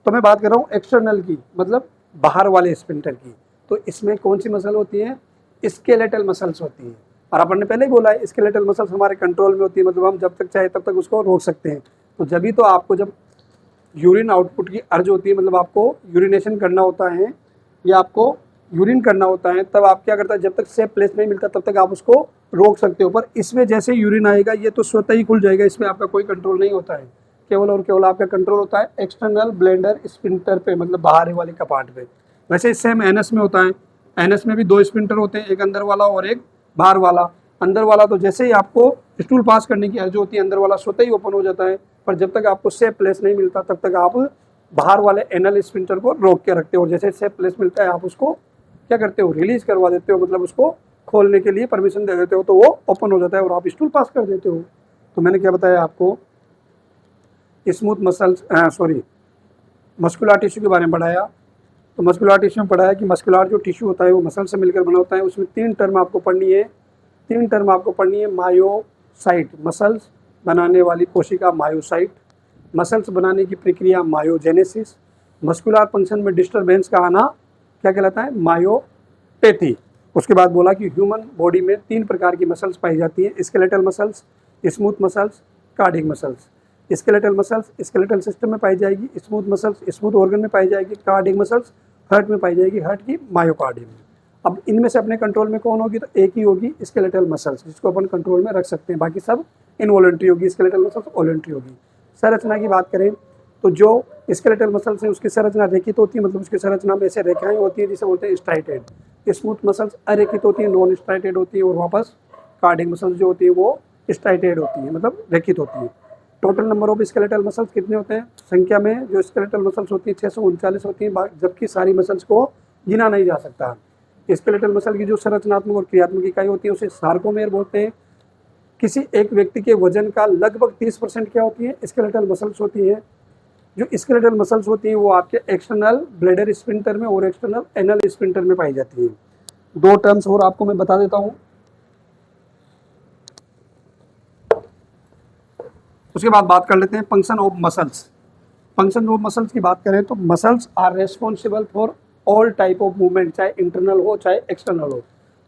तो मैं बात कर रहा हूँ एक्सटर्नल की, मतलब बाहर वाले स्फिंक्टर की। तो इसमें कौन सी मसल होती है, स्केलेटल मसल्स होती है। और अपन ने पहले ही बोला है स्केलेटल मसल्स हमारे कंट्रोल में होती है, मतलब हम जब तक चाहे तब तक उसको रोक सकते हैं। तो जब भी तो आपको जब यूरिन आउटपुट की अर्ज होती है, मतलब आपको यूरिनेशन करना होता है या आपको यूरिन करना होता है, तब आप क्या करता है, जब तक सेफ प्लेस नहीं मिलता तब तक आप उसको रोक सकते हो। पर इसमें जैसे यूरिन आएगा ये तो स्वतः ही खुल जाएगा, इसमें आपका कोई कंट्रोल नहीं होता है। केवल और केवल आपका कंट्रोल होता है एक्सटर्नल ब्लैडर स्फिंक्टर पे, मतलब बाहर वाले कपाट पे। वैसे सेम एनएस में होता है, एनएस में भी 2 स्फिंक्टर होते हैं, एक अंदर वाला और एक बाहर वाला। अंदर वाला तो जैसे ही आपको स्टूल पास करने की अर्ज होती है अंदर वाला स्वतः ही ओपन हो जाता है, पर जब तक आपको सेफ प्लेस नहीं मिलता तब तक आप बाहर वाले एनल स्फिंक्टर को रोक के रखते हो। और जैसे सेफ प्लेस मिलता है आप उसको क्या करते हो, रिलीज करवा देते हो, मतलब उसको खोलने के लिए परमिशन दे देते हो, तो वो ओपन हो जाता है और आप स्टूल पास कर देते हो। तो मैंने क्या बताया आपको, स्मूथ मसल्स मस्कुलर टिश्यू के बारे में पढ़ाया। तो मस्कुलर टिश्यू में पढ़ाया कि मस्कुलर जो टिश्यू होता है वो मसल से मिलकर बना होता है। उसमें 3 टर्म आपको पढ़नी है, 3 टर्म आपको पढ़नी है। मायोसाइट, मसल्स बनाने वाली कोशिका मायोसाइट, मसल्स बनाने की प्रक्रिया मायोजेनेसिस, मस्कुलर फंक्शन में डिस्टर्बेंस का आना क्या कहलाता है, मायोपैथी। उसके बाद बोला कि ह्यूमन बॉडी में 3 प्रकार की मसल्स पाई जाती हैं, skeletal muscles, smooth muscles, cardiac muscles. Skeletal muscles skeletal system में पाई जाएगी, स्मूथ मसल्स स्मूथ ऑर्गन में पाई जाएगी, कार्डियक मसल्स हार्ट में पाई जाएगी, हार्ट की मायोकार्डियम में। अब इनमें से अपने कंट्रोल में कौन होगी, तो एक ही होगी स्केलेटल मसल्स, जिसको अपन कंट्रोल में रख सकते हैं, बाकी सब इनवॉलंटरी होगी, स्केलेटल मसल्स वॉलंटरी होगी। संरचना की बात करें तो जो स्केलेटल मसल्स है उसकी संरचना रेखित होती है, मतलब उसकी संरचना में ऐसे रेखाएं होती है जिसे बोलते हैं स्ट्राइटेड। स्मूथ मसल्स अरेखित होती है, नॉन स्ट्राइटेड होती है, और वापस कार्डियक मसल्स जो होती है वो स्ट्राइटेड होती है, मतलब रेखित होती है। Total number of skeletal muscles कितने होते हैं, संख्या में जो स्केलेटल मसल्स होती है 639 होती हैं, जबकि सारी मसल्स को गिना नहीं जा सकता। स्केलेटल मसल की जो संरचनात्मक और क्रियात्मक इकाई होती है उसे सार्कोमेयर बोलते हैं। किसी एक व्यक्ति के वजन का लगभग 30% क्या होती है, स्केलेटल मसल्स होती है। जो स्केलेटल मसल्स होती हैं वो आपके एक्सटर्नल ब्लैडर स्फिंक्टर में और एक्सटर्नल एनल स्फिंक्टर में पाई जाती हैं। दो टर्म्स और आपको मैं बता देता हूँ, उसके बाद बात कर लेते हैं function of muscles. Function of muscles की बात करें तो muscles are responsible for all type of movement, चाहे इंटरनल हो चाहे एक्सटर्नल हो।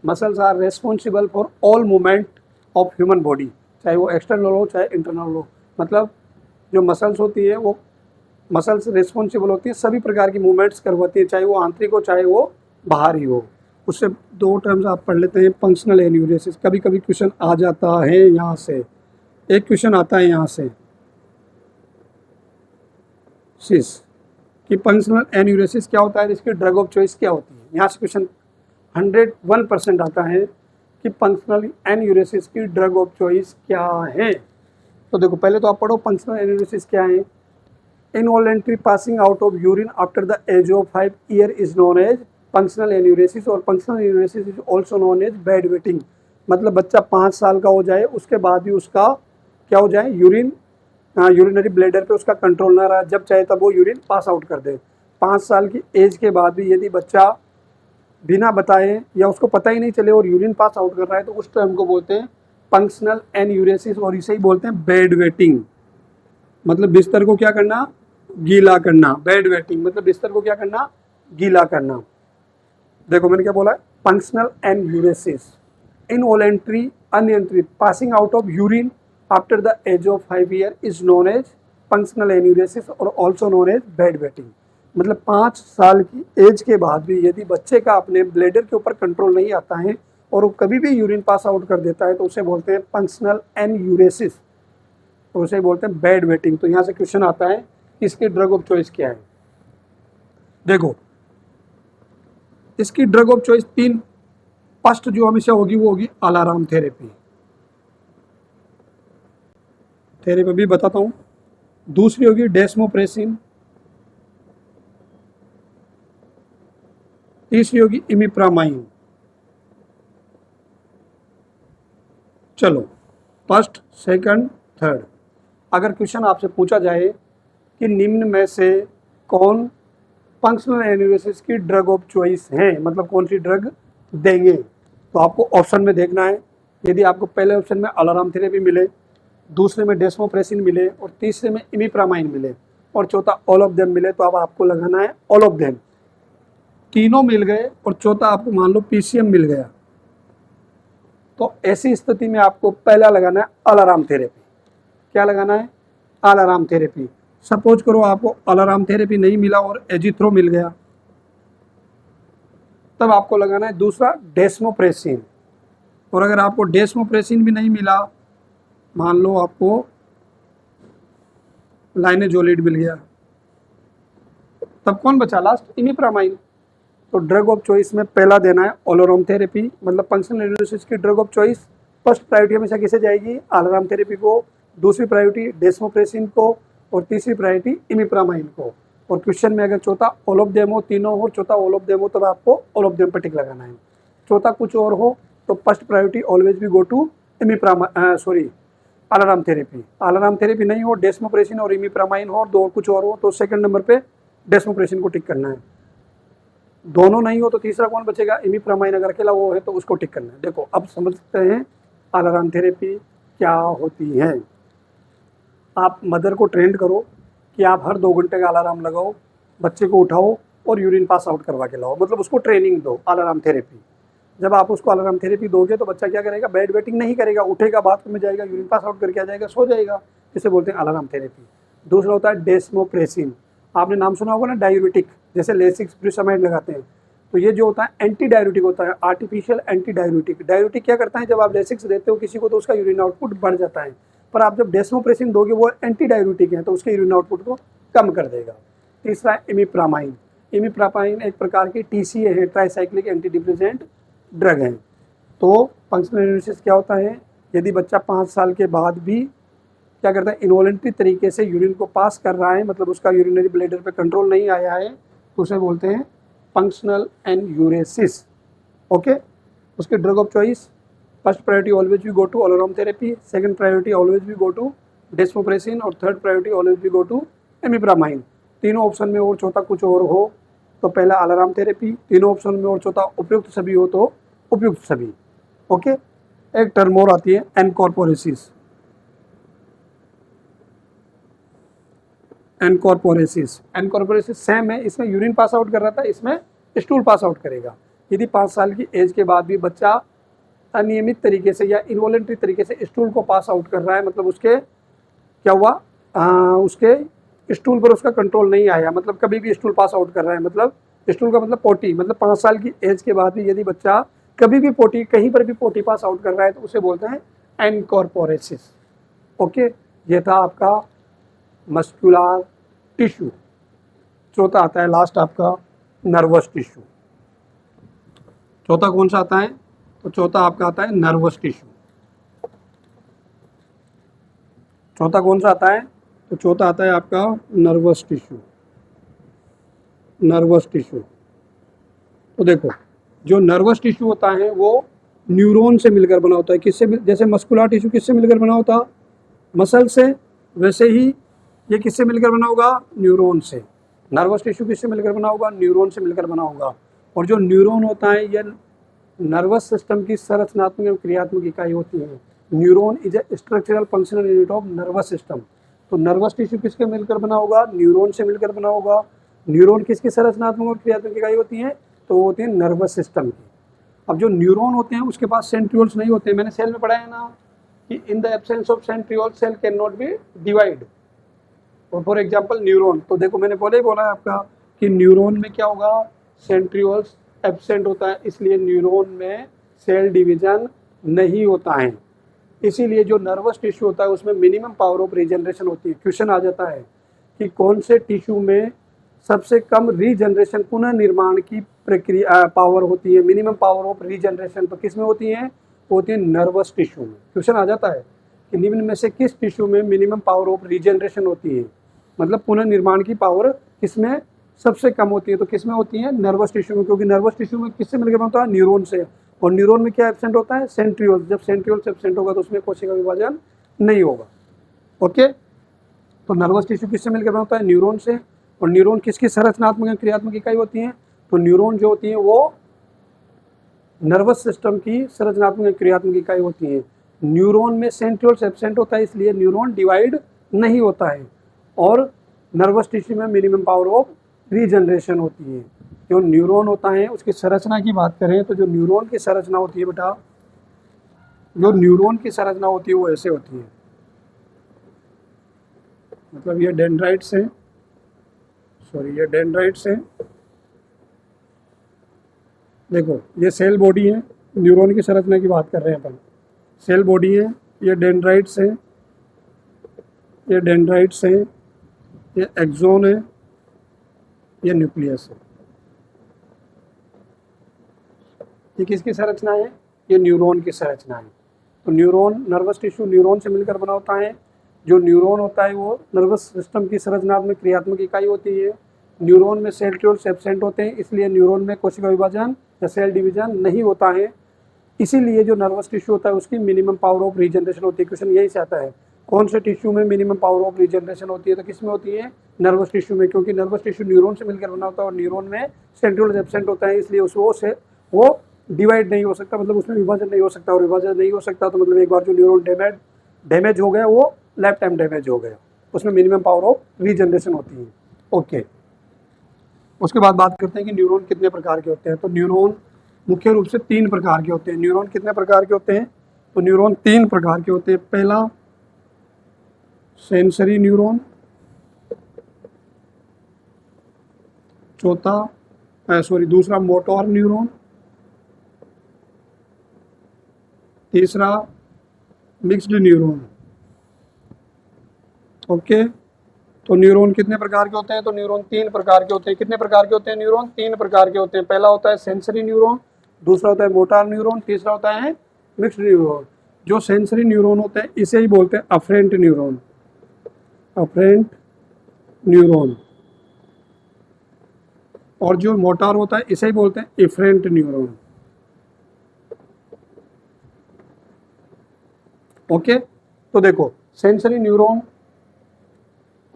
Muscles are responsible for all movement of human body, चाहे वो एक्सटर्नल हो चाहे इंटरनल हो। मतलब जो मसल्स होती है वो मसल्स रिस्पॉन्सिबल होती है, सभी प्रकार की मूवमेंट्स करवाती है, चाहे वो आंतरिक हो चाहे वो बाहरी हो। उससे दो टर्म्स आप पढ़ लेते हैं, फंक्शनल एन्यूरेसिस। कभी कभी क्वेश्चन आ जाता है यहाँ से, एक क्वेश्चन आता है यहाँ से सिस कि फंक्शनल एन्यूरेसिस क्या होता है, इसकी ड्रग ऑफ चॉइस क्या होती है। यहाँ से क्वेश्चन 101% आता है कि फंक्शनल एन्यूरेसिस की ड्रग ऑफ चॉइस क्या है। तो देखो पहले तो आप पढ़ो फंक्शनल एन्यूरेसिस क्या है। Involuntary passing out of urine after the age of 5 year is known as functional enuresis, और functional enuresis is also known as bed wetting. मतलब बच्चा 5 साल का हो जाए उसके बाद भी उसका क्या हो जाए, यूरिनरी ब्लैडर पे उसका कंट्रोल ना रहा, जब चाहे तब वो यूरिन पास आउट कर दे। 5 साल की एज के बाद भी यदि बच्चा बिना बताए या उसको पता ही नहीं चले और यूरिन पास आउट कर रहा है तो उस टर्म को बोलते हैं फंक्शनल एन्यूरेसिस, और इसे ही बोलते हैं बेड वेटिंग। मतलब बिस्तर को क्या करना, गीला करना। बेड वेटिंग मतलब बिस्तर को क्या करना, गीला करना। देखो मैंने क्या बोला है, फंक्शनल एन्यूरेसिस, इनवॉलेंट्री अनियंत्रित passing out of urine after the age of 5 year is known as functional enuresis और also known as bed wetting. मतलब 5 साल की एज के बाद भी यदि बच्चे का अपने ब्लैडर के ऊपर कंट्रोल नहीं आता है और वो कभी भी यूरिन पास आउट कर देता है तो उसे बोलते हैं फंक्शनल एन्यूरेसिस, तो उसे बोलते हैं बेड वेटिंग। तो यहाँ से क्वेश्चन आता है इसकी ड्रग ऑफ चॉइस क्या है। देखो इसकी ड्रग ऑफ चॉइस 3, फर्स्ट जो हमेशा होगी वो होगी अलार्म थेरेपी भी बताता हूँ। दूसरी होगी डेस्मोप्रेसिन, तीसरी होगी इमिप्रामाइन। चलो फर्स्ट सेकंड थर्ड, अगर क्वेश्चन आपसे पूछा जाए कि निम्न में से कौन फंक्शनल एन्यूरेसिस की ड्रग ऑफ चॉइस है, मतलब कौन सी ड्रग देंगे, तो आपको ऑप्शन में देखना है। यदि आपको पहले ऑप्शन में अलार्म थेरेपी मिले, दूसरे में डेस्मोप्रेसिन मिले और तीसरे में इमिप्रामाइन मिले और चौथा ऑल ऑफ देम मिले, तो अब आपको लगाना है ऑल ऑफ देम। तीनों मिल गए और चौथा आपको मान लो पीसीएम मिल गया, तो ऐसी स्थिति में आपको पहला लगाना है अलार्म थेरेपी। क्या लगाना है, अलार्म थेरेपी। सपोज करो आपको अलार्म थेरेपी नहीं मिला और एजिथ्रो मिल गया, तब आपको लगाना है दूसरा डेस्मोप्रेसिन। और अगर आपको डेस्मोप्रेसिन भी नहीं मिला, मान लो आपको लाइनेजोलिड मिल गया, तब कौन बचा लास्ट, इमिप्रामाइन। तो ड्रग ऑफ चॉइस में पहला देना है अलार्म थेरेपी, मतलब फंक्शनल एन्यूरेसिस की drug of choice first priority हमेशा किसे जाएगी, अलार्म थेरेपी को, दूसरी प्रायोरिटी डेस्मोप्रेसिन को और तीसरी प्रायोरिटी इमिप्रामाइन को। और क्वेश्चन में अगर चौथा ऑल ऑफ देम हो, तीनों हो, चौथा ऑल ऑफ देम हो, तब आपको ऑल ऑफ देम पर टिक लगाना है। चौथा कुछ और हो तो फर्स्ट प्रायोरिटी ऑलवेज भी go to alarm therapy. Alarm therapy नहीं हो, डेस्मोप्रेसिन और इमिप्रामाइन हो और दो कुछ और हो, तो सेकंड नंबर पे डेस्मोप्रेसिन को टिक करना है। दोनों नहीं हो तो तीसरा कौन बचेगा, इमिप्रामाइन। अगर अकेला वो है तो उसको टिक करना है। देखो अब समझ सकते हैं अलार्म थेरेपी क्या होती है। आप मदर को ट्रेंड करो कि आप हर 2 घंटे का अलार्म लगाओ, बच्चे को उठाओ और यूरिन पास आउट करवा के लाओ, मतलब उसको ट्रेनिंग दो अलार्म थेरेपी। जब आप उसको अलार्म थेरेपी दोगे तो बच्चा क्या करेगा, बेड वेटिंग नहीं करेगा, उठेगा, बाथरूम में जाएगा, यूरिन पास आउट करके आ जाएगा, सो जाएगा। इसे बोलते हैं अलार्म थेरेपी। दूसरा होता है डेस्मोप्रेसिन, आपने नाम सुना होगा ना, डायूरेटिक, जैसे लेसिक्स ब्यूटामाइड लगाते हैं, तो ये जो होता है एंटी डायूरेटिक होता है, आर्टिफिशियल एंटी डायूरेटिक। डायूरेटिक क्या करता है, जब आप लेसिक्स देते हो किसी को तो उसका यूरिन आउटपुट बढ़ जाता है, पर आप जब डेस्मोप्रेसिन दोगे वो एंटी डायूरेटिक है तो उसके यूरिन आउटपुट को कम कर देगा। तीसरा है इमिप्रामाइन। इमिप्रामाइन एक प्रकार की टीसीए है, ट्राईसाइक्लिक एंटी डिप्रेसेंट ड्रग है। तो फंक्शनल एन्यूरेसिस क्या होता है, यदि बच्चा 5 साल के बाद भी क्या करता है, इनवॉलेंट्री तरीके से यूरिन को पास कर रहा है, मतलब उसका यूरिनरी ब्लैडर पे कंट्रोल नहीं आया है, तो उसे बोलते हैं फंक्शनल एन्यूरेसिस। ओके, उसके drug of choice first priority always भी go to alarm therapy, second priority always भी गो टू डेस्मोप्रेसिन और थर्ड प्रायोरिटी ऑलवेज भी गो टू इमिप्रामाइन। तीनों ऑप्शन में और चौथा कुछ और हो तो पहला अलार्म थेरेपी, तीनों ऑप्शन में, और चौथा उपयुक्त सभी हो तो उपयुक्त सभी। ओके, एक टर्म और आती है एनकॉर्पोरेसिस। एनकॉर्पोरेसिस, एनकॉर्पोरेसिस सेम है, इसमें यूरिन पास आउट कर रहा था, इसमें स्टूल पास आउट करेगा। यदि 5 साल की एज के बाद भी बच्चा अनियमित तरीके से या इनवॉलेंट्री तरीके से स्टूल को पास आउट कर रहा है, मतलब उसके क्या हुआ, उसके स्टूल पर उसका कंट्रोल नहीं आया, मतलब कभी भी स्टूल पास आउट कर रहा है, मतलब स्टूल का मतलब पोटी, मतलब 5 साल की एज के बाद भी यदि बच्चा कभी भी पोटी, कहीं पर भी पोटी पास आउट कर रहा है तो उसे बोलते हैं एनकॉर्पोरेसिस। ओके, ये था आपका मस्कुलर टिश्यू। चौथा आता है लास्ट आपका नर्वस टिश्यू। चौथा कौन सा आता है, तो चौथा आपका आता है नर्वस टिश्यू। चौथा कौन सा आता है, तो चौथा आता है आपका नर्वस टिश्यू। नर्वस टिश्यू, तो देखो जो नर्वस टिश्यू होता है वो न्यूरॉन से मिलकर बना होता है। किससे, जैसे मस्कुलर टिश्यू किससे मिलकर बना होता, मसल से, वैसे ही ये किससे मिलकर बना होगा, न्यूरॉन से। नर्वस टिश्यू किससे मिलकर बना होगा, न्यूरॉन से मिलकर बना होगा। और जो न्यूरॉन होता है यह नर्वस सिस्टम की संरचनात्मक एवं क्रियात्मक इकाई होती है। Neuron is a structural functional unit of nervous system. तो नर्वस टिश्यू किसके मिलकर बना होगा, न्यूरॉन से मिलकर बना होगा। न्यूरॉन किसकी संरचनात्मक और क्रियात्मक इकाई होती है, तो वो होती है नर्वस सिस्टम की। अब जो न्यूरॉन होते हैं उसके पास सेंट्रियोल्स नहीं होते हैं, मैंने सेल में पढ़ा है ना कि in the absence of centriole cell can not be divide. For example neuron, तो देखो मैंने पहले ही बोला है आपका कि न्यूरॉन में क्या होगा, सेंट्रियोल्स एब्सेंट होता है, इसलिए न्यूरॉन में सेल डिवीजन नहीं होता है। इसीलिए जो नर्वस टिश्यू होता है उसमें मिनिमम पावर ऑफ रीजनरेशन होती है। क्वेश्चन आ जाता है कि कौन से टिश्यू में सबसे कम रीजनरेशन, पुनः निर्माण की प्रक्रिया पावर होती है, मिनिमम पावर ऑफ रीजनरेशन, तो किस में होती है, होती है नर्वस टिश्यू में। क्वेश्चन आ जाता है कि निम्न में से किस टिश्यू में मिनिमम पावर ऑफ रीजनरेशन होती है, मतलब पुनः निर्माण की पावर किसमें सबसे कम होती है, तो किसमें होती है, नर्वस टिश्यू में। क्योंकि नर्वस टिश्यू में किससे मिलकर बनता है, न्यूरॉन से। और न्यूरॉन में क्या एब्सेंट होता है, सेंट्रियोल। जब सेंट्रियोल से एब्सेंट होगा तो उसमें कोशिका विभाजन नहीं होगा। ओके, तो नर्वस टिश्यू किससे मिलकर बनता है, न्यूरॉन से। और न्यूरॉन किसकी संरचनात्मक और क्रियात्मक इकाई होती है, तो न्यूरॉन जो होती है वो नर्वस सिस्टम की संरचनात्मक और क्रियात्मक इकाई होती है। न्यूरॉन में सेंट्रियोल से एब्सेंट होता है, इसलिए न्यूरॉन डिवाइड नहीं होता है। और नर्वस टिश्यू में मिनिमम पावर ऑफ रीजनरेशन होती है। जो न्यूरॉन होता है उसकी संरचना की बात करें तो जो न्यूरॉन की संरचना होती है बेटा, जो न्यूरॉन की संरचना होती है वो ऐसे होती है, मतलब ये डेंड्राइट्स है, सॉरी ये डेंड्राइट्स है। देखो ये सेल बॉडी है, न्यूरॉन की संरचना की बात कर रहे हैं अपन। सेल बॉडी है, ये डेंड्राइट्स है, ये डेंड्राइट्स है, ये एक्सोन है, ये न्यूक्लियस है। ये किसकी संरचना है, ये न्यूरॉन की संरचना है। तो न्यूरॉन, नर्वस टिश्यू न्यूरॉन से मिलकर बना होता है। जो न्यूरॉन होता है वो नर्वस सिस्टम की संरचनात्मक क्रियात्मक इकाई होती है। न्यूरॉन में सेंट्रियोल्स एब्सेंट होते हैं, इसलिए न्यूरॉन में कोशिका विभाजन या सेल डिवीजन नहीं होता है। इसीलिए जो नर्वस टिश्यू होता है उसकी मिनिमम पावर ऑफ रीजनरेशन होती है। क्वेश्चन यही से आता है कौन से टिश्यू में मिनिमम पावर ऑफ रीजनरेशन होती है, तो किस में होती है, नर्वस टिश्यू में। क्योंकि नर्वस टिश्यू न्यूरॉन से मिलकर बना होता है और न्यूरॉन में सेंट्रियोल्स एब्सेंट होता है, इसलिए वो डिवाइड नहीं हो सकता, मतलब उसमें विभाजन नहीं हो सकता। और विभाजन नहीं हो सकता तो मतलब एक बार जो न्यूरॉन डैमेज हो गया वो लाइफ टाइम डैमेज हो गया, उसमें मिनिमम पावर ऑफ रीजनरेशन होती है। ओके, उसके बाद बात करते हैं कि न्यूरॉन कितने प्रकार के होते हैं। तो न्यूरॉन मुख्य रूप से 3 प्रकार के होते हैं। न्यूरॉन कितने प्रकार के होते हैं, तो न्यूरॉन 3 प्रकार के होते हैं। पहला सेंसरी न्यूरॉन, दूसरा मोटोर न्यूरॉन, तीसरा मिक्स्ड न्यूरॉन। ओके, तो न्यूरॉन कितने प्रकार के होते हैं, तो न्यूरॉन 3 प्रकार के होते हैं। कितने प्रकार के होते हैं न्यूरॉन, 3 प्रकार के होते हैं। पहला होता है सेंसरी न्यूरॉन, दूसरा होता है मोटर न्यूरॉन, तीसरा होता है मिक्स्ड न्यूरॉन। जो सेंसरी न्यूरॉन होते हैं इसे ही बोलते हैं अफरेंट न्यूरॉन, अफरेंट न्यूरॉन। और जो मोटर होता है इसे ही बोलते हैं इफरेंट न्यूरॉन। ओके, तो देखो सेंसरी न्यूरॉन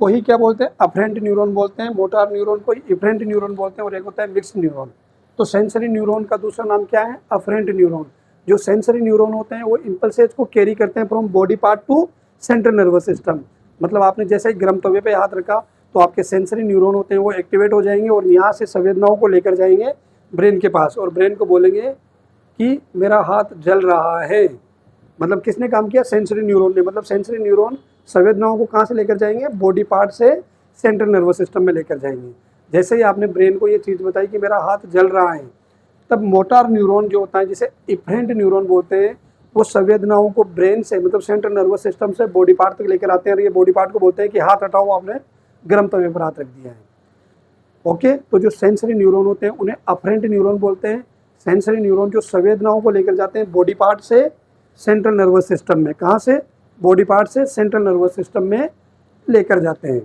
को ही क्या बोलते हैं, अफरेंट न्यूरॉन बोलते हैं, मोटार न्यूरॉन को इफरेंट न्यूरॉन बोलते हैं, और एक होता है मिक्स्ड न्यूरॉन। तो सेंसरी न्यूरॉन का दूसरा नाम क्या है, अफरेंट न्यूरॉन। जो सेंसरी न्यूरॉन होते हैं वो इम्पल्सेस को कैरी करते हैं from body part two central nervous system. मतलब आपने जैसे ही गर्म तवे पे हाथ रखा तो आपके सेंसरी न्यूरॉन होते हैं वो एक्टिवेट हो जाएंगे और यहाँ से संवेदनाओं को लेकर जाएंगे ब्रेन के पास, और ब्रेन को बोलेंगे कि मेरा हाथ जल रहा है। मतलब किसने काम किया, सेंसरी न्यूरॉन ने। मतलब सेंसरी न्यूरॉन संवेदनाओं को कहाँ से लेकर जाएंगे, बॉडी पार्ट से सेंट्रल नर्वस सिस्टम में लेकर जाएंगे। जैसे ही आपने ब्रेन को ये चीज़ बताई कि मेरा हाथ जल रहा है, तब मोटार न्यूरॉन जो होता है जिसे इफरेंट न्यूरॉन बोलते हैं, वो संवेदनाओं को ब्रेन से मतलब सेंट्रल नर्वस सिस्टम से बॉडी पार्ट तक लेकर आते हैं, और ये बॉडी पार्ट को बोलते हैं कि हाथ हटाओ, आपने गर्म तवे पर हाथ रख दिया है। ओके, तो जो सेंसरी न्यूरॉन होते हैं उन्हें अफरेंट न्यूरॉन बोलते हैं। सेंसरी न्यूरॉन जो संवेदनाओं को लेकर जाते हैं बॉडी पार्ट से सेंट्रल नर्वस सिस्टम में, कहाँ से, बॉडी पार्ट से सेंट्रल नर्वस सिस्टम में लेकर जाते हैं।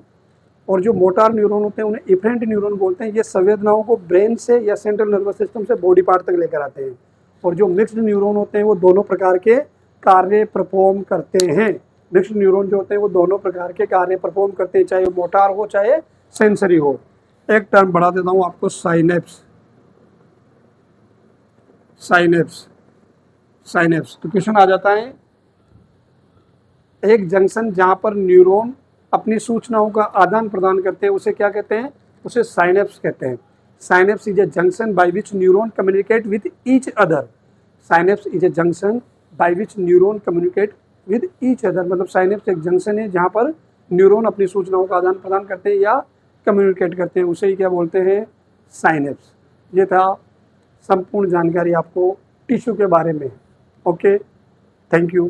और जो मोटार न्यूरॉन होते हैं उन्हें इफरेंट न्यूरॉन बोलते हैं। ये संवेदनाओं को ब्रेन से या सेंट्रल नर्वस सिस्टम से बॉडी पार्ट तक लेकर आते हैं। और जो मिक्स्ड न्यूरॉन होते हैं वो दोनों प्रकार के कार्य परफॉर्म करते हैं। मिक्स्ड न्यूरॉन जो होते हैं वो दोनों प्रकार के कार्य परफॉर्म करते हैं, चाहे वो मोटार हो चाहे सेंसरी हो। एक टर्म बढ़ा देता हूँ आपको, साइनेप्स। साइनेप्स साइनेप्स तो क्वेश्चन आ जाता है, एक जंक्शन जहाँ पर न्यूरॉन अपनी सूचनाओं का आदान प्रदान करते हैं उसे क्या कहते हैं, उसे साइनेप्स कहते हैं। Synapse is a junction by which neuron communicate with each other. Synapse is a junction by which neuron communicate with each other. मतलब साइनेप्स एक जंक्शन है जहाँ पर न्यूरॉन अपनी सूचनाओं का आदान प्रदान करते हैं या कम्युनिकेट करते हैं, उसे ही क्या बोलते हैं, साइनेप्स। ये था संपूर्ण जानकारी आपको टिश्यू के बारे में। Okay, thank you.